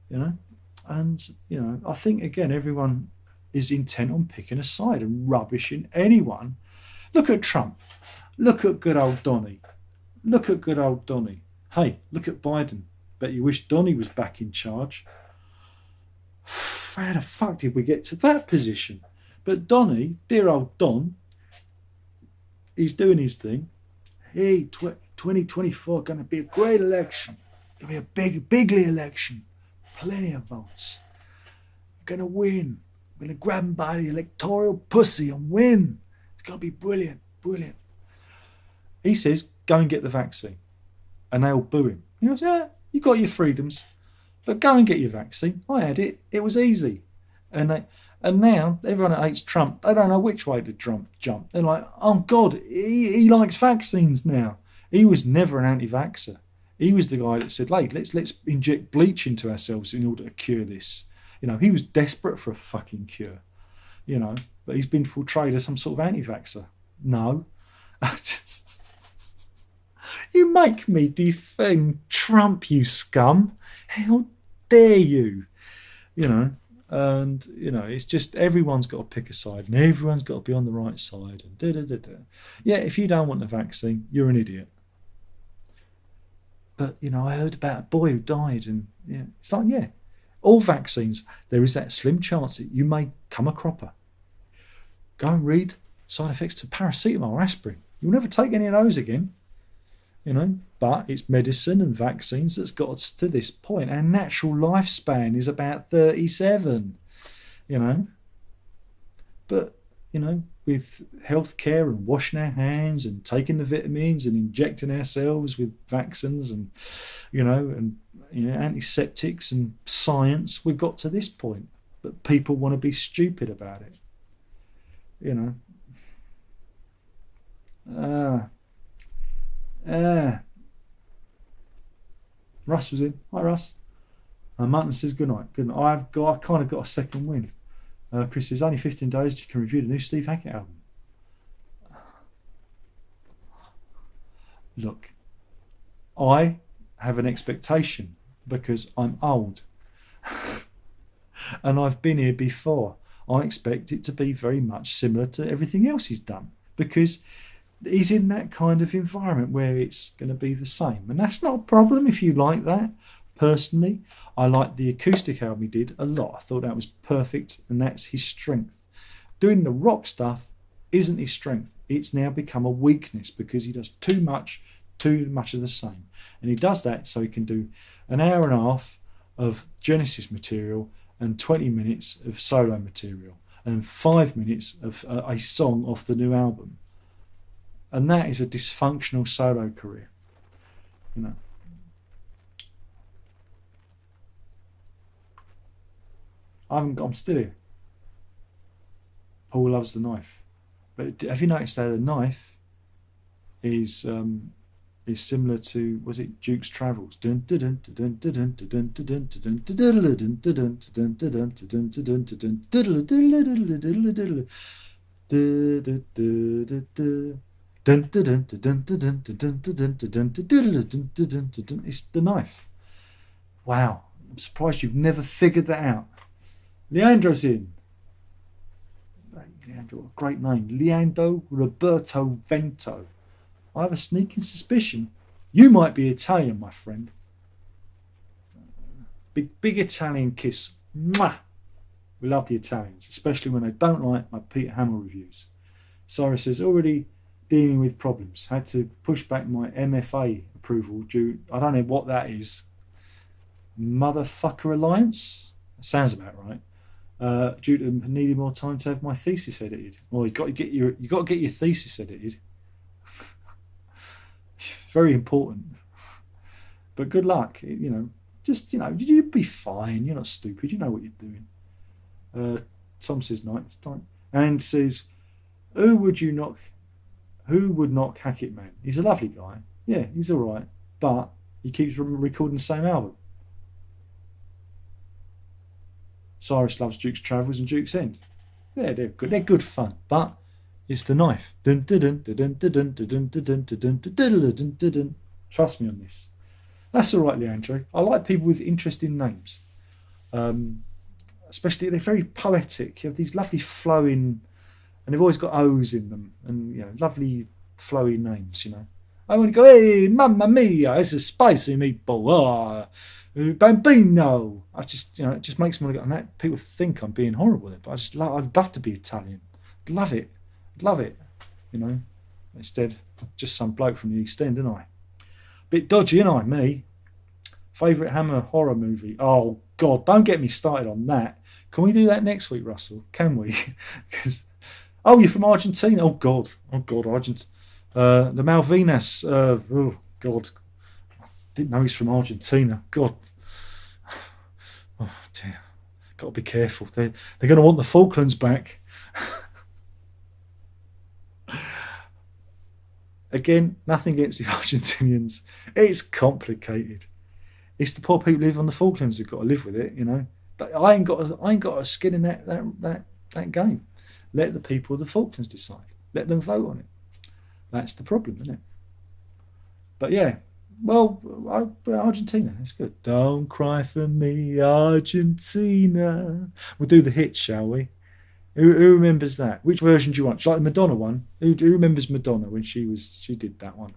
And, I think, again, everyone is intent on picking a side and rubbishing anyone. Look at Trump. Look at good old Donny. Hey, look at Biden. Bet you wish Donny was back in charge. How the fuck did we get to that position? But Donny, dear old Don, he's doing his thing. Hey, 2024 going to be a great election. Going to be a bigly election. Plenty of votes. We're going to win. We're going to grab him by the electoral pussy and win. It's going to be brilliant. He says, go and get the vaccine. And they all boo him. He goes, yeah, you got your freedoms. But go and get your vaccine. I had it. It was easy. And And now everyone that hates Trump, they don't know which way to jump. They're like, oh God, he likes vaccines now. He was never an anti-vaxxer. He was the guy that said, hey, let's inject bleach into ourselves in order to cure this. He was desperate for a fucking cure. But he's been portrayed as some sort of anti-vaxxer. No. You make me defend Trump, you scum. How dare you? And it's just everyone's got to pick a side and everyone's got to be on the right side and Yeah, if you don't want the vaccine, you're an idiot. But I heard about a boy who died, and it's like, all vaccines, there is that slim chance that you may come a cropper. Go and read side effects to paracetamol or aspirin. You'll never take any of those again. But it's medicine and vaccines that's got us to this point. Our natural lifespan is about 37, But, with healthcare and washing our hands and taking the vitamins and injecting ourselves with vaccines and, antiseptics and science, we've got to this point. But people want to be stupid about it. Russ was in. Hi, Russ. Martin says good night. Good night. I kind of got a second wind. Chris says only 15 days you can review the new Steve Hackett album. Look, I have an expectation because I'm old and I've been here before. I expect it to be very much similar to everything else he's done because he's in that kind of environment where it's going to be the same. And that's not a problem if you like that. Personally, I like the acoustic album he did a lot. I thought that was perfect, and that's his strength. Doing the rock stuff isn't his strength. It's now become a weakness because he does too much of the same. And he does that so he can do an hour and a half of Genesis material and 20 minutes of solo material and 5 minutes of a song off the new album. And that is a dysfunctional solo career. I'm still here. Paul loves the knife. But have you noticed that the knife is similar to, was it Duke's Travels? It's the knife. Wow, I'm surprised you've never figured that out. Leandro's in. Leandro, great name. Leandro Roberto Vento. I have a sneaking suspicion you might be Italian, my friend. Big Italian kiss. Mwah! We love the Italians, especially when they don't like my Peter Hamill reviews. Cyrus says, already dealing with problems. Had to push back my MFA approval due, I don't know what that is. Motherfucker Alliance? That sounds about right. Due to needing more time to have my thesis edited. Well, you got to get your thesis edited. Very important. But good luck. Just you'd be fine. You're not stupid. You know what you're doing. Tom says night. And says, who would knock Hackett, man? He's a lovely guy. Yeah, he's all right. But he keeps recording the same album. Cyrus loves Duke's Travels and Duke's End. Yeah, they're good. They're good fun, but it's the knife. Trust me on this. That's all right, Leandro. I like people with interesting names, especially they're very poetic. You have these lovely flowing, and they've always got O's in them, and lovely flowing names. I want to go, hey, mamma mia, it's a spicy meatball. Bambino. It just makes me want to go. And that people think I'm being horrible with it, but I'd love to be Italian. Love it. Instead, just some bloke from the East End, isn't I? Bit dodgy, ain't I? Me. Favourite Hammer horror movie? Oh God, don't get me started on that. Can we do that next week, Russell? Can we? Because you're from Argentina. Oh God, Argentina. The Malvinas. Oh God. Didn't know he's from Argentina. God. Oh dear. Got to be careful. They're going to want the Falklands back. Again, nothing against the Argentinians. It's complicated. It's the poor people who live on the Falklands who've got to live with it. But I ain't got a skin in that game. Let the people of the Falklands decide. Let them vote on it. That's the problem, isn't it? But yeah, well, Argentina, that's good. Don't cry for me, Argentina. We'll do the hit, shall we? Who remembers that? Which version do you want? Like the Madonna one? Who remembers Madonna when she did that one?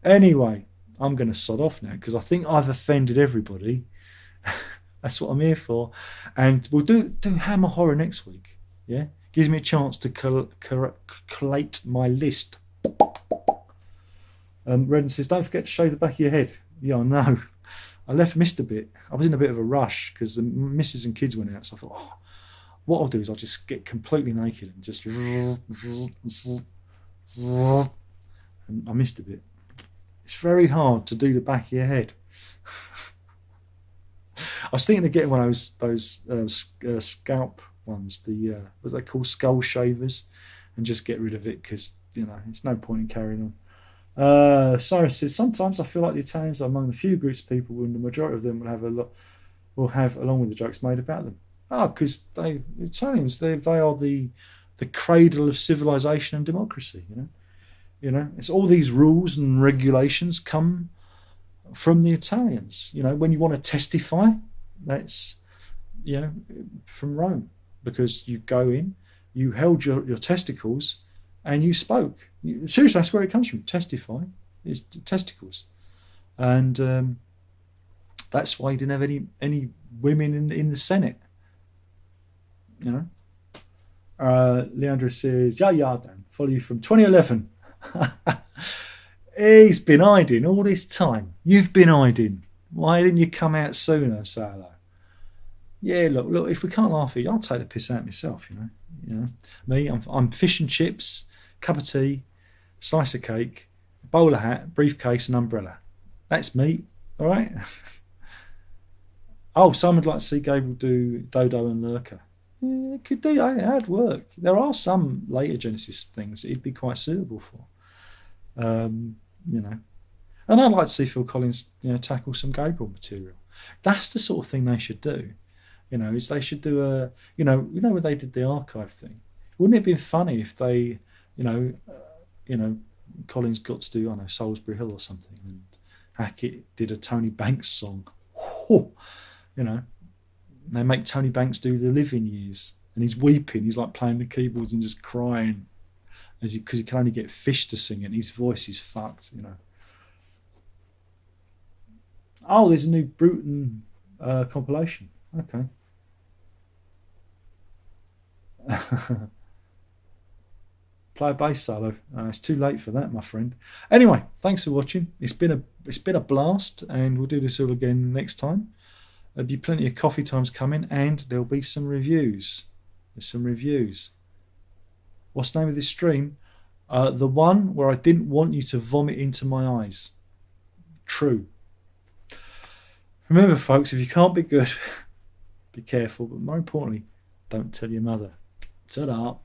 Anyway, I'm going to sod off now because I think I've offended everybody. That's what I'm here for. And we'll do Hammer Horror next week. Yeah, gives me a chance to collate my list. Redden says, don't forget to shave the back of your head. Yeah, I know. I missed a bit. I was in a bit of a rush because the missus and kids went out, so I thought, what I'll do is I'll just get completely naked and just... And I missed a bit. It's very hard to do the back of your head. I was thinking of getting one of those scalp ones, what they call skull shavers, and just get rid of it because, it's no point in carrying on. Cyrus says, sometimes I feel like the Italians are among the few groups of people when the majority of them will have along with the jokes made about them. Because Italians, they are the cradle of civilization and democracy. It's all these rules and regulations come from the Italians. When you want to testify, that's from Rome, because you go in, you held your testicles, and you spoke. Seriously, that's where it comes from. Testify is testicles, and that's why you didn't have any women in the Senate. Leandro says, Dan, follow you from 2011. He's been hiding all this time. You've been hiding. Why didn't you come out sooner and say hello? Yeah, look. If we can't laugh at you, I'll take the piss out myself. Me. I'm fish and chips, cup of tea, slice of cake, bowler hat, briefcase, and umbrella. That's me. All right. Some would like to see Gabriel do Dodo and Lurker. Yeah, it could do. That'd work. There are some later Genesis things that he'd be quite suitable for. And I'd like to see Phil Collins, tackle some Gabriel material. That's the sort of thing they should do. Is they should do when they did the archive thing. Wouldn't it have been funny if they, Collins got to do, Salisbury Hill or something, and Hackett did a Tony Banks song. They make Tony Banks do the Living Years, and he's weeping. He's like playing the keyboards and just crying, because he can only get Fish to sing it. And his voice is fucked. There's a new Bruton compilation. Okay. Play a bass solo. It's too late for that, my friend. Anyway, thanks for watching. It's been a blast, and we'll do this all again next time. There'll be plenty of coffee times coming, and there'll be some reviews. There's some reviews. What's the name of this stream? The one where I didn't want you to vomit into my eyes. True. Remember, folks, if you can't be good, be careful. But more importantly, don't tell your mother. Ta-da.